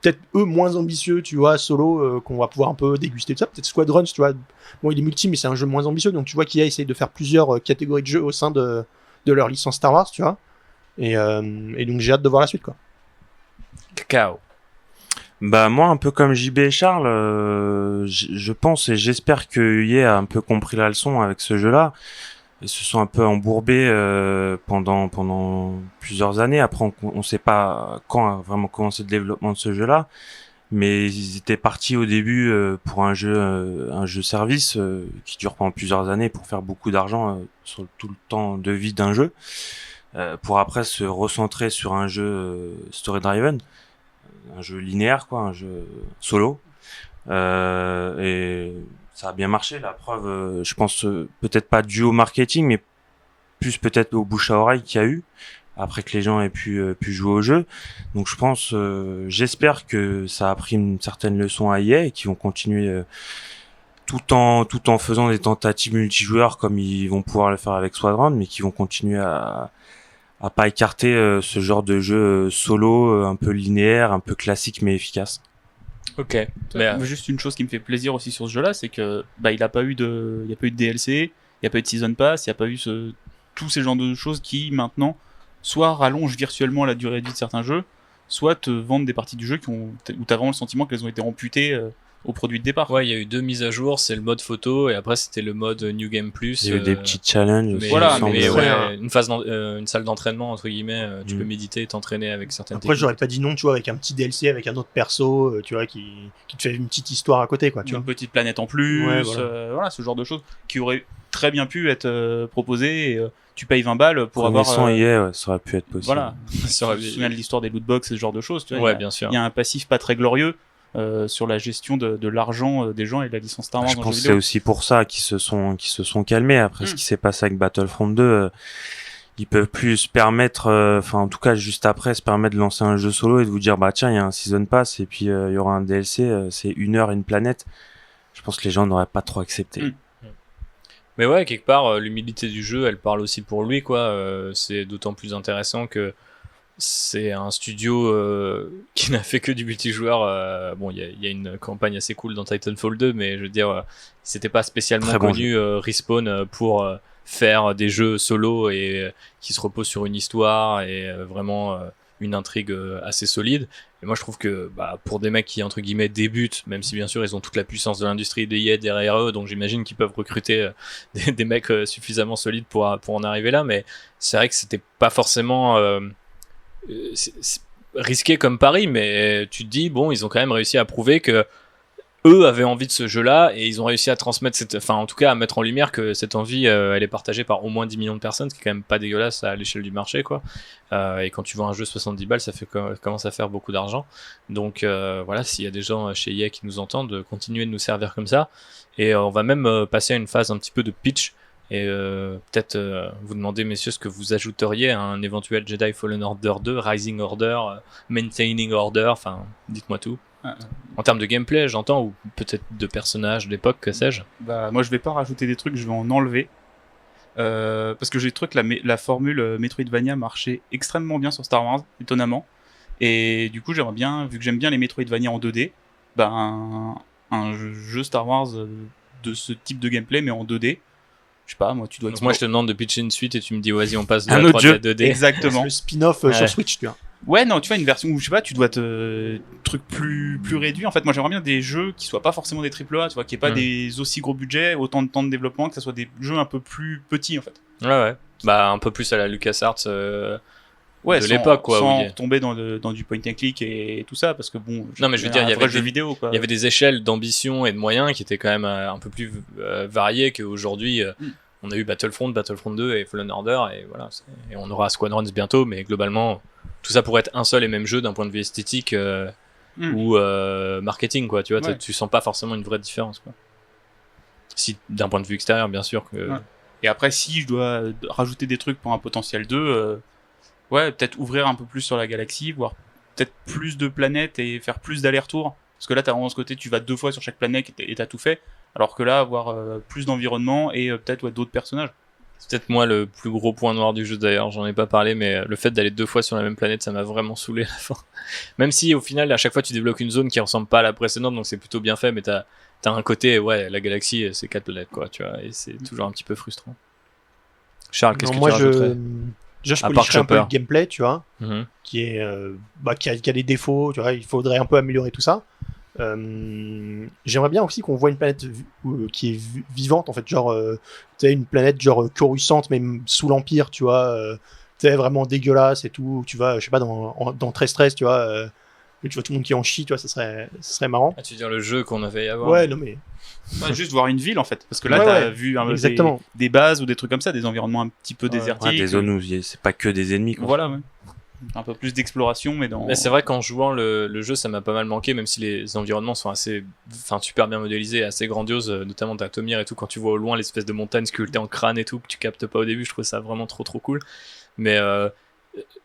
peut-être eux moins ambitieux, tu vois, solo, qu'on va pouvoir un peu déguster tout ça. Peut-être Squadrons, tu vois, bon il est multi mais c'est un jeu moins ambitieux, donc tu vois qu'il a essayé de faire plusieurs catégories de jeux au sein de leur licence Star Wars, tu vois. Et donc j'ai hâte de voir la suite, quoi. Cacao. Bah moi, un peu comme JB et Charles, je pense et j'espère que EA a un peu compris la leçon avec ce jeu-là. Ils se sont un peu embourbés pendant plusieurs années. Après, on sait pas quand a vraiment commencé le développement de ce jeu-là, mais ils étaient partis au début pour un jeu service qui dure pendant plusieurs années pour faire beaucoup d'argent sur tout le temps de vie d'un jeu. Pour après se recentrer sur un jeu story-driven, un jeu linéaire, quoi, un jeu solo. Et ça a bien marché. La preuve, je pense peut-être pas dû au marketing, mais plus peut-être au bouche à oreille qu'il y a eu après que les gens aient pu jouer au jeu. Donc je pense, j'espère que ça a pris une certaine leçon à EA et qu'ils vont continuer tout en faisant des tentatives multijoueurs comme ils vont pouvoir le faire avec Squadron, mais qui vont continuer à pas écarter ce genre de jeu solo un peu linéaire, un peu classique mais efficace. Ok. Mais juste une chose qui me fait plaisir aussi sur ce jeu-là, c'est que il y a pas eu de DLC, il y a pas eu de season pass, il y a pas eu tous ces genres de choses qui maintenant soit rallongent virtuellement la durée de vie de certains jeux, soit te vendent des parties du jeu où t'as vraiment le sentiment qu'elles ont été amputées au produit de départ. Ouais, il y a eu 2 mises à jour, c'est le mode photo et après c'était le mode New Game Plus. Il y a eu des petits challenges. Mais, voilà, mais ouais, une salle d'entraînement entre guillemets, tu peux méditer et t'entraîner avec certaines Après techniques. j'aurais pas dit non, tu vois, avec un petit DLC, avec un autre perso, tu vois, qui te fait une petite histoire à côté, quoi, tu une vois. petite planète en plus, Ouais, voilà. voilà, ce genre de choses qui auraient très bien pu être proposées. Et, tu payes 20 balles pour avoir... EA, ça aurait pu être possible. Voilà, je me souviens de l'histoire des lootbox et ce genre de choses. Tu vois, ouais, bien sûr. Il y a un passif pas très glorieux sur la gestion de l'argent des gens et de la licence Star Wars. Je pense que c'est aussi pour ça qu'ils se sont calmés après ce qui s'est passé avec Battlefront 2. Ils peuvent plus se permettre, en tout cas juste après, se permettre de lancer un jeu solo et de vous dire bah tiens il y a un season pass et puis il y aura un DLC, c'est 1 heure une planète. Je pense que les gens n'auraient pas trop accepté. Mais ouais, quelque part, l'humilité du jeu, elle parle aussi pour lui, quoi. C'est d'autant plus intéressant que c'est un studio qui n'a fait que du multijoueur. Bon, il y a une campagne assez cool dans Titanfall 2, mais je veux dire, c'était pas spécialement Très bon connu Respawn pour faire des jeux solo et qui se reposent sur une histoire et vraiment une intrigue assez solide. Et moi, je trouve que pour des mecs qui entre guillemets débutent, même si bien sûr ils ont toute la puissance de l'industrie de EA derrière eux, donc j'imagine qu'ils peuvent recruter des mecs suffisamment solides pour en arriver là, mais c'est vrai que c'était pas forcément c'est risqué comme pari, mais tu te dis bon, ils ont quand même réussi à prouver que eux avaient envie de ce jeu-là et ils ont réussi à transmettre en tout cas à mettre en lumière que cette envie elle est partagée par au moins 10 millions de personnes, ce qui est quand même pas dégueulasse à l'échelle du marché, quoi. Et quand tu vends un jeu 70 balles, ça commence à faire beaucoup d'argent. Donc voilà, s'il y a des gens chez EA qui nous entendent, continuez de nous servir comme ça. Et on va même passer à une phase un petit peu de pitch. Et peut-être vous demander, messieurs, ce que vous ajouteriez à un éventuel Jedi Fallen Order 2, Rising Order, Maintaining Order, enfin, dites-moi tout. En termes de gameplay, j'entends, ou peut-être de personnages, d'époque, que sais-je. Moi, je vais pas rajouter des trucs, je vais en enlever. Parce que j'ai trouvé que la formule Metroidvania marchait extrêmement bien sur Star Wars, étonnamment. Et du coup, j'aimerais bien, vu que j'aime bien les Metroidvania en 2D, un jeu Star Wars de ce type de gameplay, mais en 2D. Je sais pas, moi, tu dois Donc moi, je te demande de pitcher une suite et tu me dis, vas-y, on passe de Un la autre 3D jeu. à 2D. Exactement. Le spin-off sur Switch, tu vois. Ouais, non, tu vois, une version où, je sais pas, tu dois truc plus réduit. En fait, moi, j'aimerais bien des jeux qui soient pas forcément des AAA, tu vois, qui aient pas des aussi gros budgets, autant de temps de développement, que ça soit des jeux un peu plus petits, en fait. Ouais. Un peu plus à la LucasArts Ouais, de l'époque, quoi. Sans tomber dans du point and click et tout ça, parce que bon. Non, mais je veux dire, il y avait jeux vidéo, quoi. Il y avait des échelles d'ambition et de moyens qui étaient quand même un peu plus variées qu'aujourd'hui. On a eu Battlefront 2 et Fallen Order, et voilà. Et on aura Squadrons bientôt, mais globalement, tout ça pourrait être un seul et même jeu d'un point de vue esthétique ou marketing, quoi. Tu vois, Ouais. tu sens pas forcément une vraie différence, quoi. Si, d'un point de vue extérieur, bien sûr. Ouais. Et après, si je dois rajouter des trucs pour un potentiel 2, peut-être ouvrir un peu plus sur la galaxie, voir peut-être plus de planètes et faire plus d'allers-retours. Parce que là, t'as vraiment ce côté, tu vas 2 fois sur chaque planète et t'as tout fait. Alors que là, avoir plus d'environnement et peut-être d'autres personnages. C'est peut-être moi le plus gros point noir du jeu d'ailleurs, j'en ai pas parlé, mais le fait d'aller 2 fois sur la même planète, ça m'a vraiment saoulé à la fin. Même si au final, à chaque fois, tu débloques une zone qui ressemble pas à la précédente, donc c'est plutôt bien fait, mais t'as un côté, la galaxie, c'est 4 planètes, quoi, tu vois, et c'est toujours un petit peu frustrant. Charles, qu'est-ce que tu rajouterais ? Je À part policherais un peu Chopper. le gameplay, tu vois, qui est qui a des défauts, tu vois, il faudrait un peu améliorer tout ça. J'aimerais bien aussi qu'on voit une planète qui est vivante, en fait, genre tu sais, une planète genre coruscante mais sous l'Empire, tu vois, tu sais, vraiment dégueulasse et tout, tu vas, je sais pas, dans Très Stress, tu vois, tu vois tout le monde qui en chie, tu vois, ça serait marrant. Ah, tu veux dire le jeu qu'on avait avant ? Ouais, non mais Juste voir une ville, en fait. Parce que là, Ouais, t'as ouais, vu exactement. des bases ou des trucs comme ça, des environnements un petit peu désertiques. Ouais, des zones où c'est pas que des ennemis, quoi. Voilà, ouais. Un peu plus d'exploration, mais dans. Mais c'est vrai qu'en jouant le jeu, ça m'a pas mal manqué, même si les environnements sont super bien modélisés, assez grandioses, notamment Datomir et tout. Quand tu vois au loin l'espèce de montagne sculptée en crâne et tout, que tu captes pas au début, je trouve ça vraiment trop cool. Mais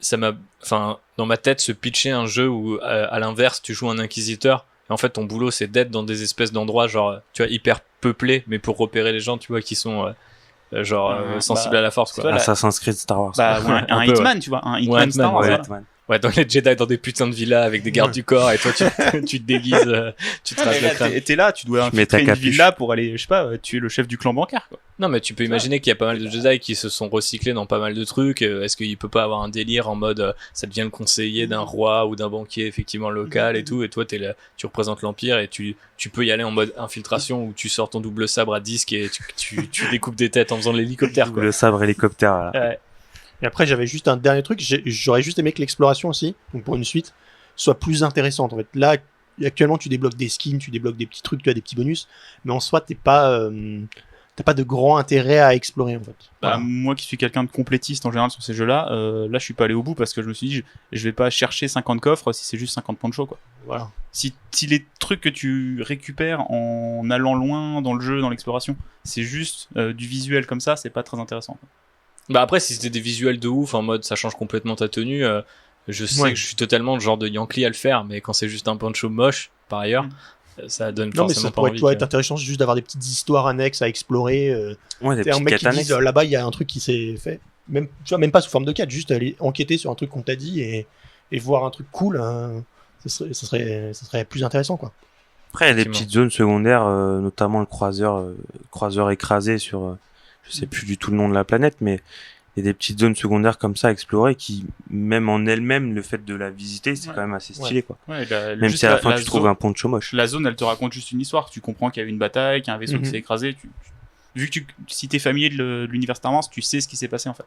dans ma tête, se pitcher un jeu où à l'inverse, tu joues un inquisiteur. Et en fait, ton boulot, c'est d'être dans des espèces d'endroits, genre, tu vois, hyper peuplés, mais pour repérer les gens, tu vois, qui sont sensibles à la force, quoi. Assassin's Creed Star Wars. Un peu, Hitman, tu vois, un Hitman Star Wars. Ouais, voilà. Hitman. Ouais, dans les Jedi, dans des putains de villas avec des gardes du corps, et toi, tu te déguises, tu te rases le crâne. T'es là, tu dois mets ta infiltrer une capuche. villa pour aller, je sais pas, tuer le chef du clan bancaire, quoi. Non, mais tu peux imaginer qu'il y a pas mal de Jedi qui se sont recyclés dans pas mal de trucs. Est-ce qu'il peut pas avoir un délire en mode ça devient le conseiller d'un roi ou d'un banquier effectivement local et tout, et toi t'es là, tu représentes l'Empire et tu peux y aller en mode infiltration où tu sors ton double sabre à disque et tu découpes des têtes en faisant de l'hélicoptère, quoi. Le sabre hélicoptère, là. Ouais. Et après, j'avais juste un dernier truc. J'aurais juste aimé que l'exploration aussi, donc pour une suite, soit plus intéressante. En fait, là, actuellement, tu débloques des skins, tu débloques des petits trucs, tu as des petits bonus, mais en soi, t'as pas de grand intérêt à explorer, en fait. Voilà. Moi qui suis quelqu'un de complétiste en général sur ces jeux-là, là je suis pas allé au bout parce que je me suis dit, je vais pas chercher 50 coffres si c'est juste 50 points de show, quoi. Voilà. Si les trucs que tu récupères en allant loin dans le jeu, dans l'exploration, c'est juste du visuel comme ça, c'est pas très intéressant, quoi. Bah après, si c'était des visuels de ouf en mode ça change complètement ta tenue, je sais que je suis totalement le genre de Yankee à le faire, mais quand c'est juste un poncho moche par ailleurs, ça donne Non, mais forcément ça pas pourrait envie. être intéressant juste d'avoir des petites histoires annexes à explorer. Ouais, des T'sais, un petites mec quêtes qui annexes. dit là-bas il y a un truc qui s'est fait, même tu vois, même pas sous forme de quête, juste aller enquêter sur un truc qu'on t'a dit et voir un truc cool, ça serait plus intéressant quoi. Après, il y a des Effectivement. petites zones secondaires, notamment le croiseur écrasé sur, je sais plus du tout le nom de la planète, mais il y a des petites zones secondaires comme ça à explorer qui, même en elles-mêmes, le fait de la visiter, c'est Ouais. quand même assez stylé, quoi. Ouais, Même juste si à la fin, tu zone- trouves un poncho moche. La zone, elle te raconte juste une histoire. Tu comprends qu'il y a eu une bataille, qu'il y a un vaisseau qui s'est écrasé. Vu que si t'es familier de l'univers Star Wars, tu sais ce qui s'est passé en fait.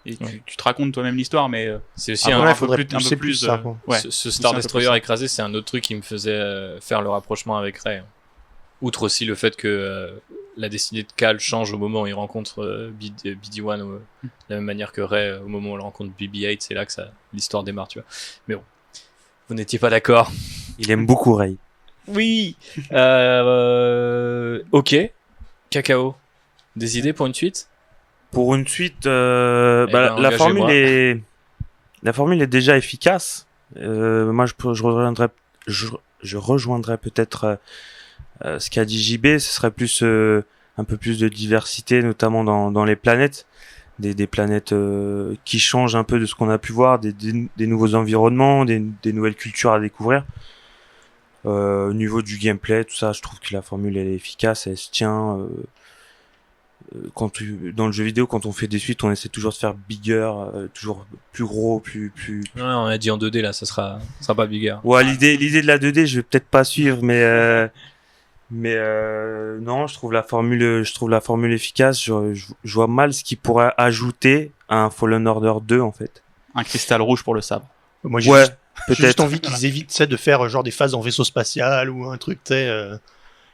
Et tu te racontes toi-même l'histoire, mais C'est aussi Après, un il faudrait un peu pousser plus, ça, quoi. ouais. ce Star un peu Destroyer plus ça. écrasé, c'est un autre truc qui me faisait faire le rapprochement avec Rey. Outre aussi le fait que la destinée de Cal change au moment où il rencontre BD-1 de la même manière que Rey au moment où elle rencontre BB-8, c'est là que l'histoire démarre, tu vois. Mais bon, vous n'étiez pas d'accord. Il aime beaucoup Rey. Oui. Ok. Cacao. Des idées pour une suite? Pour une suite, ben, la engagez-moi. la formule est déjà efficace. Moi, je rejoindrais peut-être ce qu'a dit JB. Ce serait plus un peu plus de diversité, notamment dans les planètes, des planètes qui changent un peu de ce qu'on a pu voir, des nouveaux environnements, des nouvelles cultures à découvrir. Au niveau du gameplay, tout ça, je trouve que la formule elle est efficace, elle se tient. Dans le jeu vidéo, quand on fait des suites, on essaie toujours de faire bigger, toujours plus gros, plus. Ouais, on a dit en 2D là, ça sera pas bigger. Ouais, l'idée de la 2D, je vais peut-être pas suivre, mais non, je trouve la formule efficace. Je vois mal ce qui pourrait ajouter à un Fallen Order 2 en fait. un cristal rouge pour le sabre. Moi j'ai Ouais, juste peut-être. envie qu'ils évitent de faire genre des phases en vaisseau spatial ou un truc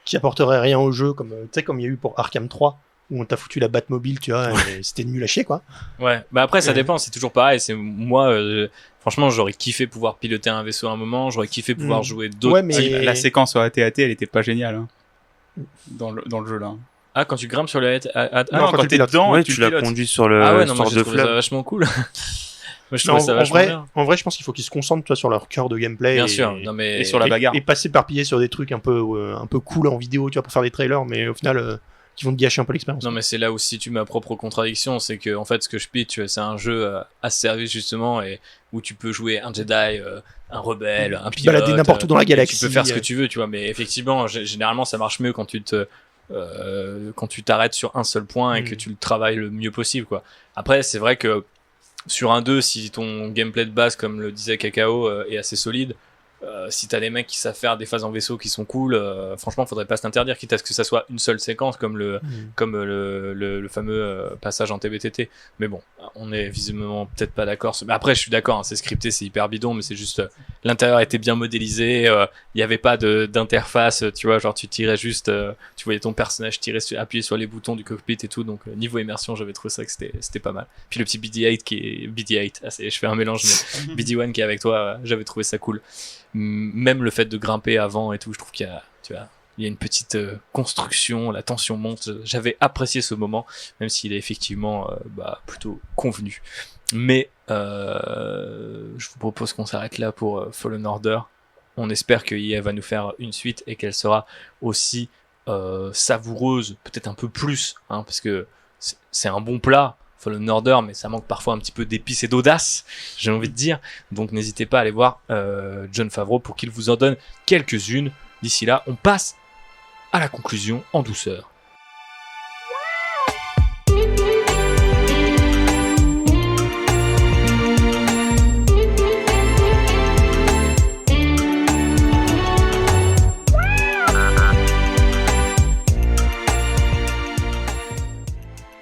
qui apporterait rien au jeu comme il y a eu pour Arkham 3 où on t'a foutu la Batmobile, tu vois, et c'était nul à chier quoi. Ouais, bah après ça Ouais. dépend, c'est toujours pareil. C'est moi, franchement, j'aurais kiffé pouvoir piloter un vaisseau à un moment, j'aurais kiffé pouvoir jouer d'autres. Ouais, mais La séquence sur AT-AT, elle était pas géniale hein, dans le jeu là. Ah, quand tu grimpes sur la Non, quand quand tu t'es pilotes. dedans, Ouais, tu tu l'as pilotes. conduit sur le Ah ouais, non, moi sort j'ai de trouvé ça fleuve. vachement cool. Moi je Non, trouvais ça vachement bien. en vrai, je pense qu'il faut qu'ils se concentrent toi, sur leur cœur de gameplay. Bien et, sûr, non mais et sur la bagarre. Et pas s'éparpiller sur des trucs un peu cool en vidéo, tu vois, pour faire des trailers, mais au final, qui vont te gâcher un peu l'expérience. Non mais c'est là où se situe ma propre contradiction, c'est que en fait ce que je pitch c'est un jeu à ce service justement et où tu peux jouer un Jedi, un rebelle, un Puis pilote, balader n'importe où dans la et galaxie. tu peux faire ce que tu veux, tu vois. Mais effectivement, généralement ça marche mieux quand tu t'arrêtes sur un seul point et que tu le travailles le mieux possible, quoi. Après c'est vrai que sur un 2, si ton gameplay de base, comme le disait Cacao, est assez solide, si t'as des mecs qui savent faire des phases en vaisseau qui sont cool, franchement, faudrait pas s'interdire, quitte à ce que ça soit une seule séquence, comme le fameux passage en TBTT. Mais bon, on est visiblement peut-être pas d'accord. Mais après, je suis d'accord, hein, c'est scripté, c'est hyper bidon, mais c'est juste l'intérieur était bien modélisé, il y avait pas d'interface, tu vois, genre tu tirais juste, tu voyais ton personnage appuyer sur les boutons du cockpit et tout, donc niveau immersion, j'avais trouvé ça que c'était pas mal. Puis le petit BD-8 je fais un mélange, mais BD-1 qui est avec toi, j'avais trouvé ça cool. Même le fait de grimper avant et tout, je trouve qu'il y a, tu vois, il y a une petite construction, la tension monte. J'avais apprécié ce moment, même s'il est effectivement plutôt convenu. Mais je vous propose qu'on s'arrête là pour Fallen Order. On espère que EA va nous faire une suite et qu'elle sera aussi savoureuse, peut-être un peu plus, hein, parce que c'est un bon plat. Fallen Order, mais ça manque parfois un petit peu d'épices et d'audace, j'ai envie de dire. Donc n'hésitez pas à aller voir Jon Favreau pour qu'il vous en donne quelques-unes. D'ici là, on passe à la conclusion en douceur.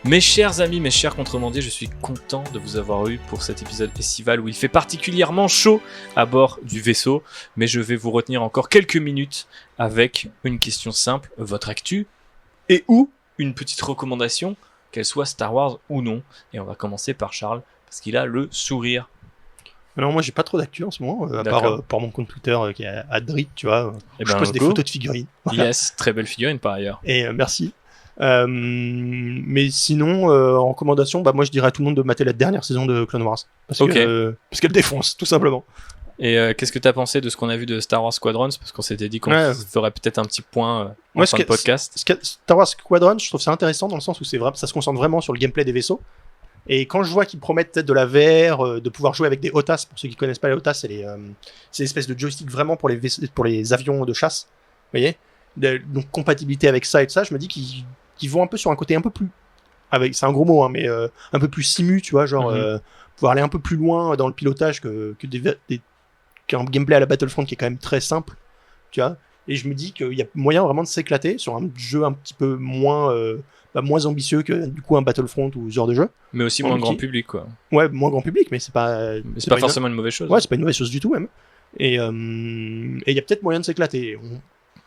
Mes chers amis, mes chers contrebandiers, je suis content de vous avoir eu pour cet épisode estival où il fait particulièrement chaud à bord du vaisseau, mais je vais vous retenir encore quelques minutes avec une question simple, votre actu, et ou une petite recommandation, qu'elle soit Star Wars ou non. Et on va commencer par Charles, parce qu'il a le sourire. Alors moi j'ai pas trop d'actu en ce moment, à D'accord. part mon compte Twitter qui est à Drit, tu vois, Eh où je ben, poste des go. photos de figurines. Voilà. Yes, très belle figurine par ailleurs. Et merci. Mais sinon, en recommandation, moi je dirais à tout le monde de mater la dernière saison de Clone Wars. Parce qu'elle défonce, tout simplement. Et qu'est-ce que t'as pensé de ce qu'on a vu de Star Wars Squadrons? Parce qu'on s'était dit qu'on ferait peut-être un petit point en fin de podcast. Star Wars Squadrons, je trouve ça intéressant dans le sens où ça se concentre vraiment sur le gameplay des vaisseaux. Et quand je vois qu'ils promettent peut-être de la VR, de pouvoir jouer avec des HOTAS, pour ceux qui connaissent pas les HOTAS, c'est des espèces de joysticks vraiment pour les avions de chasse. Vous voyez? Donc compatibilité avec ça et tout ça, je me dis qu'ils vont un peu sur un côté un peu plus... c'est un gros mot, hein, mais un peu plus simu, tu vois, genre pouvoir aller un peu plus loin dans le pilotage qu'un gameplay à la Battlefront qui est quand même très simple, tu vois. Et je me dis qu'il y a moyen vraiment de s'éclater sur un jeu un petit peu moins ambitieux que du coup un Battlefront ou ce genre de jeu. Mais aussi moins grand public, quoi. Ouais, moins grand public, mais c'est pas forcément une mauvaise chose. Ouais, c'est pas une mauvaise chose du tout même. Et il y a peut-être moyen de s'éclater.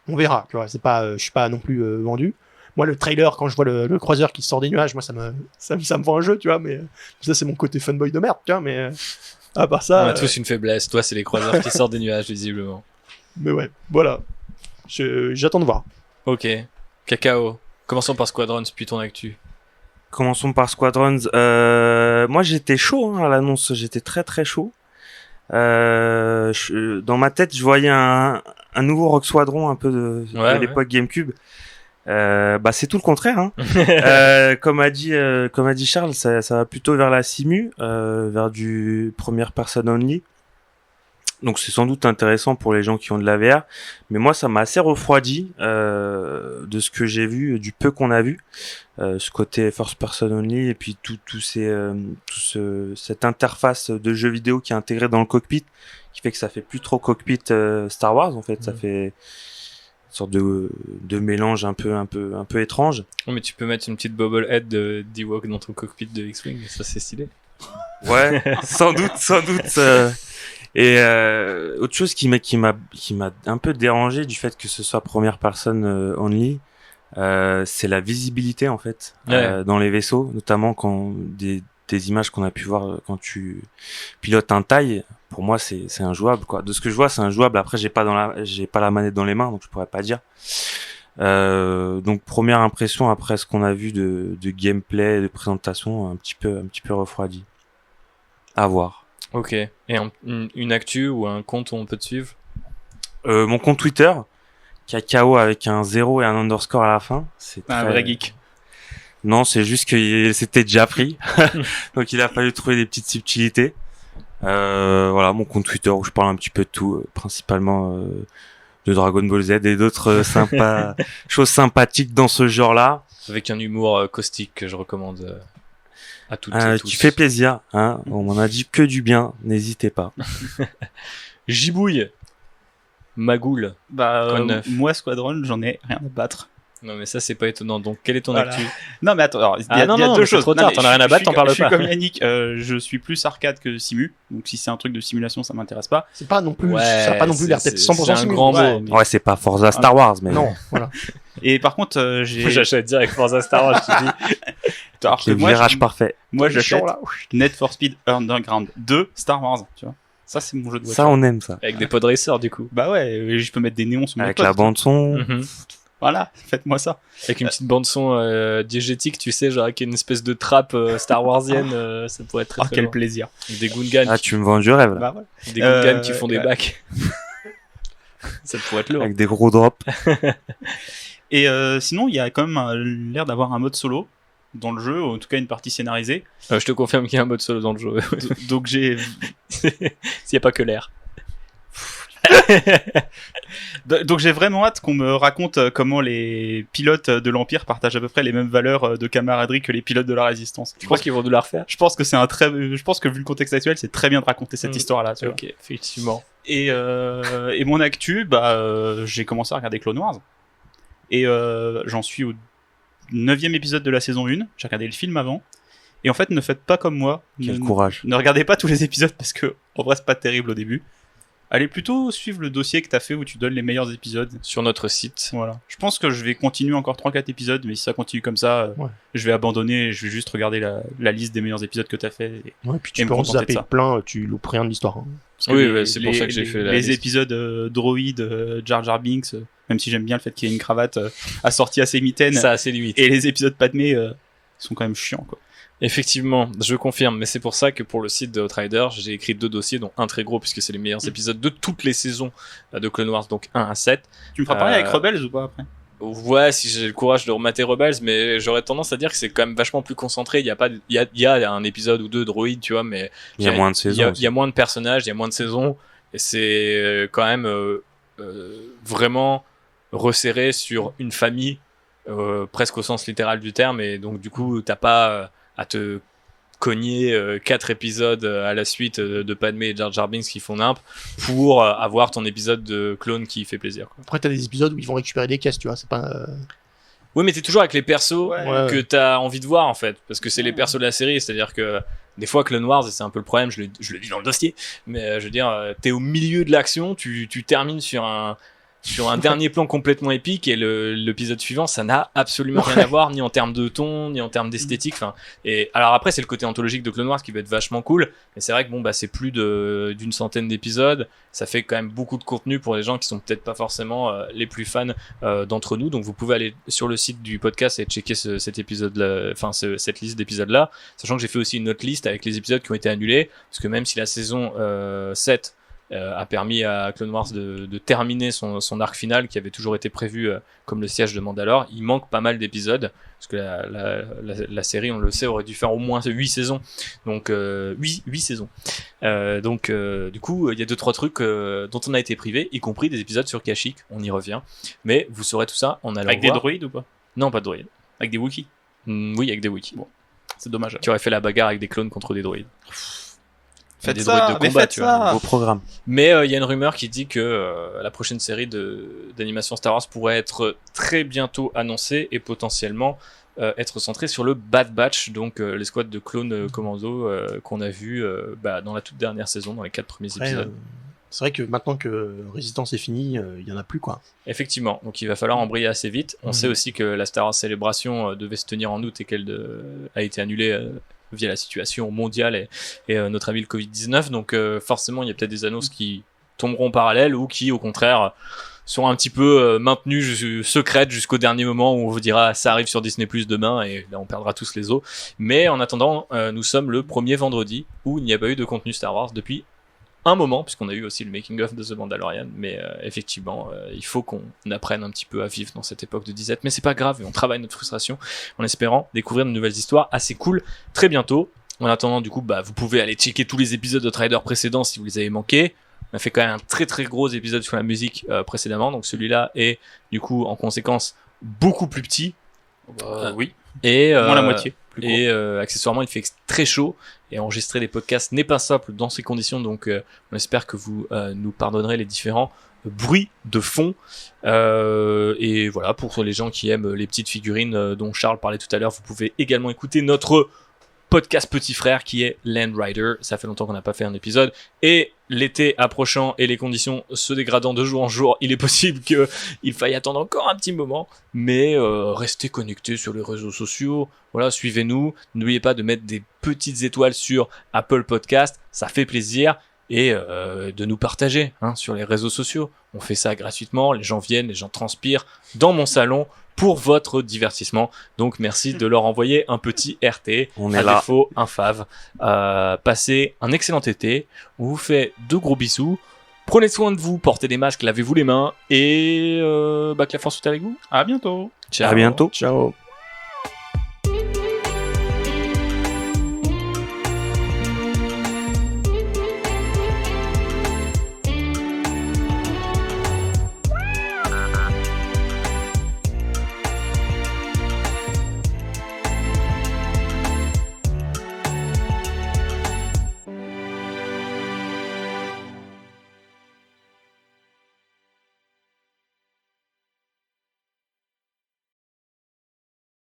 On verra, tu vois. Je suis pas non plus vendu. Moi, le trailer, quand je vois le croiseur qui sort des nuages, moi, ça me vend un jeu, tu vois. Mais ça, c'est mon côté fanboy de merde, tu vois. Mais à part ça, on a tous une faiblesse. Toi, c'est les croiseurs qui sortent des nuages, visiblement. Mais ouais, voilà. J'attends de voir. Ok. Cacao. Commençons par Squadrons, puis ton actu. Commençons par Squadrons. Moi, j'étais chaud à l'annonce. J'étais très très chaud. Dans ma tête, je voyais un nouveau Rogue Squadron un peu de l'époque GameCube. C'est tout le contraire. Hein. Comme a dit Charles, ça va plutôt vers la simu, vers du première personne only. Donc c'est sans doute intéressant pour les gens qui ont de la VR, mais moi ça m'a assez refroidi de ce que j'ai vu, du peu qu'on a vu, ce côté first person only et puis cette interface de jeu vidéo qui est intégrée dans le cockpit, qui fait que ça fait plus trop cockpit Star Wars en fait, ça fait une sorte de mélange un peu étrange. Oh, mais tu peux mettre une petite bobblehead d'Ewok dans ton cockpit de X-Wing, ça c'est stylé. Ouais, sans doute. Et autre chose qui m'a un peu dérangé du fait que ce soit première personne only, c'est la visibilité en fait dans les vaisseaux, notamment quand des images qu'on a pu voir quand tu pilotes un TIE. Pour moi, c'est injouable quoi. De ce que je vois, c'est injouable. Après, j'ai pas la manette dans les mains, donc je pourrais pas dire. Donc première impression après ce qu'on a vu de gameplay, de présentation, un petit peu refroidi. À voir. Ok. Et une actu ou un compte où on peut te suivre? Mon compte Twitter, Cacao avec un 0 et un underscore à la fin. C'est un vrai geek. Non, c'est juste que c'était déjà pris. Donc il a fallu trouver des petites subtilités. Voilà, mon compte Twitter où je parle un petit peu de tout, principalement de Dragon Ball Z et d'autres choses sympathiques dans ce genre-là. Avec un humour caustique que je recommande à toutes et tous. Tu fais plaisir, hein. On m'en a dit que du bien, n'hésitez pas. Gibouille. Magoul. Moi, Squadron, j'en ai rien à battre. Non, mais ça, c'est pas étonnant. Donc, quelle est ton actu? Non, mais attends, il y a deux choses. Trop tard, t'en as rien à battre, t'en parles pas. Je suis comme Yannick, je suis plus arcade que simu. Donc, si c'est un truc de simulation, ça m'intéresse pas. C'est pas non plus, ça a pas non plus l'air d'être 100% simu. C'est un grand mot. Ouais, c'est pas Forza Star Wars, mais. Non, voilà. Et par contre, j'achète direct Forza Star Wars, je te dis. Alors que le virage parfait. Moi, j'achète Need for Speed Underground 2 Star Wars, tu vois. Ça, c'est mon jeu de voiture. Ça, on aime ça. Avec des pod racers, du coup. Bah ouais, je peux mettre des néons sur mon Avec la bande-son. Voilà, faites-moi ça. Avec une petite bande-son diégétique, tu sais, genre avec une espèce de trappe Star Warsienne, ça pourrait être très, très quel loin. plaisir. Des Gungans. Ah, tu me vends du rêve, là. Bah ouais. Des Gungans qui font des bacs. Ça pourrait être lourd. Avec des gros drops. Et sinon, il y a quand même l'air d'avoir un mode solo dans le jeu, ou en tout cas une partie scénarisée. Je te confirme qu'il y a un mode solo dans le jeu. Donc j'ai... S'il n'y a pas que l'air. Donc j'ai vraiment hâte qu'on me raconte comment les pilotes de l'Empire partagent à peu près les mêmes valeurs de camaraderie que les pilotes de la Résistance. Tu penses qu'ils vont nous la refaire? Je pense que que vu le contexte actuel, c'est très bien de raconter cette histoire-là. Tu vois. Ok, effectivement. Et mon actu, j'ai commencé à regarder Clone Wars. Et j'en suis au 9e épisode de la saison 1. J'ai regardé le film avant. Et en fait, ne faites pas comme moi. Quel courage. Ne regardez pas tous les épisodes parce que, en vrai, c'est pas terrible au début. Allez plutôt suivre le dossier que t'as fait où tu donnes les meilleurs épisodes. Sur notre site. Voilà. Je pense que je vais continuer encore 3-4 épisodes, mais si ça continue comme ça, je vais abandonner et je vais juste regarder la liste des meilleurs épisodes que t'as fait. Ouais, puis tu peux en zapper plein, tu loupes rien de l'histoire. Hein. Oui, c'est pour ça que j'ai fait les épisodes droïdes, Jar Jar Binks, même si j'aime bien le fait qu'il y ait une cravate assortie à ses mitaines. Ça a ses limites. Et les épisodes Padmé, sont quand même chiants, quoi. Effectivement, je confirme, mais c'est pour ça que pour le site de Outrider, j'ai écrit 2 dossiers, dont un très gros, puisque c'est les meilleurs épisodes de toutes les saisons de Clone Wars, donc 1 à 7. Tu me feras parler avec Rebels ou pas après? Ouais, si j'ai le courage de remater Rebels, mais j'aurais tendance à dire que c'est quand même vachement plus concentré. Il y a un épisode ou 2 droïdes, tu vois, mais il y a moins de saisons. Il y a moins de personnages, il y a moins de saisons, et c'est quand même vraiment resserré sur une famille, presque au sens littéral du terme, et donc du coup, t'as pas à te cogner 4 épisodes à la suite de Padmé et Jar Jar Binks qui font nimp pour avoir ton épisode de clone qui fait plaisir, quoi. Après, t'as des épisodes où ils vont récupérer des caisses, tu vois, c'est pas... Oui, mais t'es toujours avec les persos que ouais. t'as envie de voir, en fait, parce que c'est les persos de la série, c'est-à-dire que des fois Clone Wars, et c'est un peu le problème, je le dis dans le dossier, mais je veux dire, t'es au milieu de l'action, tu termines sur un dernier plan complètement épique, et l'épisode suivant, ça n'a absolument rien à voir, ni en termes de ton, ni en termes d'esthétique. Enfin, et alors après, c'est le côté anthologique de Clone Wars qui va être vachement cool, mais c'est vrai que bon, bah, c'est plus d'une centaine d'épisodes, ça fait quand même beaucoup de contenu pour les gens qui sont peut-être pas forcément les plus fans d'entre nous. Donc vous pouvez aller sur le site du podcast et checker cet épisode-là, enfin cette liste d'épisodes-là, sachant que j'ai fait aussi une autre liste avec les épisodes qui ont été annulés, parce que même si la saison 7 a permis à Clone Wars de terminer son arc final qui avait toujours été prévu comme le siège de Mandalore, il manque pas mal d'épisodes parce que la série, on le sait, aurait dû faire au moins 8 saisons, donc 8 saisons, donc du coup il y a 2-3 trucs dont on a été privé, y compris des épisodes sur Kashyyyk, on y revient, mais vous saurez tout ça en allant avec voir. Des droïdes ou pas? Non, pas de droïdes. Avec des Wookiees? Oui, avec des Wookiees. Bon, c'est dommage. Tu aurais fait la bagarre avec des clones contre des droïdes. Faites des ça, droïdes de combat, tu vois. Beau programme. Mais il y a une rumeur qui dit que la prochaine série d'animation Star Wars pourrait être très bientôt annoncée et potentiellement être centrée sur le Bad Batch, donc l'escouade de clones commando qu'on a vu dans la toute dernière saison, dans les 4 premiers épisodes. C'est vrai que maintenant que Résistance est fini, il y en a plus, quoi. Effectivement, donc il va falloir embrayer assez vite. On sait aussi que la Star Wars Celebration devait se tenir en août et qu'elle a été annulée via la situation mondiale et notre ami le Covid-19, donc forcément il y a peut-être des annonces qui tomberont en parallèle ou qui au contraire sont un petit peu maintenues secrètes jusqu'au dernier moment où on vous dira ça arrive sur Disney Plus demain et là on perdra tous les os. Mais en attendant, nous sommes le premier vendredi où il n'y a pas eu de contenu Star Wars depuis un moment, puisqu'on a eu aussi le making of de The Mandalorian, mais effectivement il faut qu'on apprenne un petit peu à vivre dans cette époque de disette, mais c'est pas grave, on travaille notre frustration en espérant découvrir de nouvelles histoires assez cool très bientôt. En attendant, du coup, vous pouvez aller checker tous les épisodes de Outrider précédents si vous les avez manqués. On a fait quand même un très très gros épisode sur la musique précédemment, donc celui-là est du coup en conséquence beaucoup plus petit. Oui. Et moins la moitié. Et accessoirement, il fait très chaud et enregistrer des podcasts n'est pas simple dans ces conditions. Donc, on espère que vous nous pardonnerez les différents bruits de fond. Et voilà, pour les gens qui aiment les petites figurines dont Charles parlait tout à l'heure, vous pouvez également écouter notre podcast petit frère qui est Land Rider. Ça fait longtemps qu'on n'a pas fait un épisode et l'été approchant et les conditions se dégradant de jour en jour, il est possible qu'il faille attendre encore un petit moment, mais restez connectés sur les réseaux sociaux, voilà, suivez-nous, n'oubliez pas de mettre des petites étoiles sur Apple Podcast, ça fait plaisir, et de nous partager sur les réseaux sociaux. On fait ça gratuitement, les gens viennent, les gens transpirent dans mon salon pour votre divertissement. Donc merci de leur envoyer un petit RT, on à est là. défaut un fave. Passez un excellent été, on vous fait de gros bisous, prenez soin de vous, portez des masques, lavez-vous les mains, et que la force soit avec vous. À bientôt. Ciao. À bientôt. Ciao.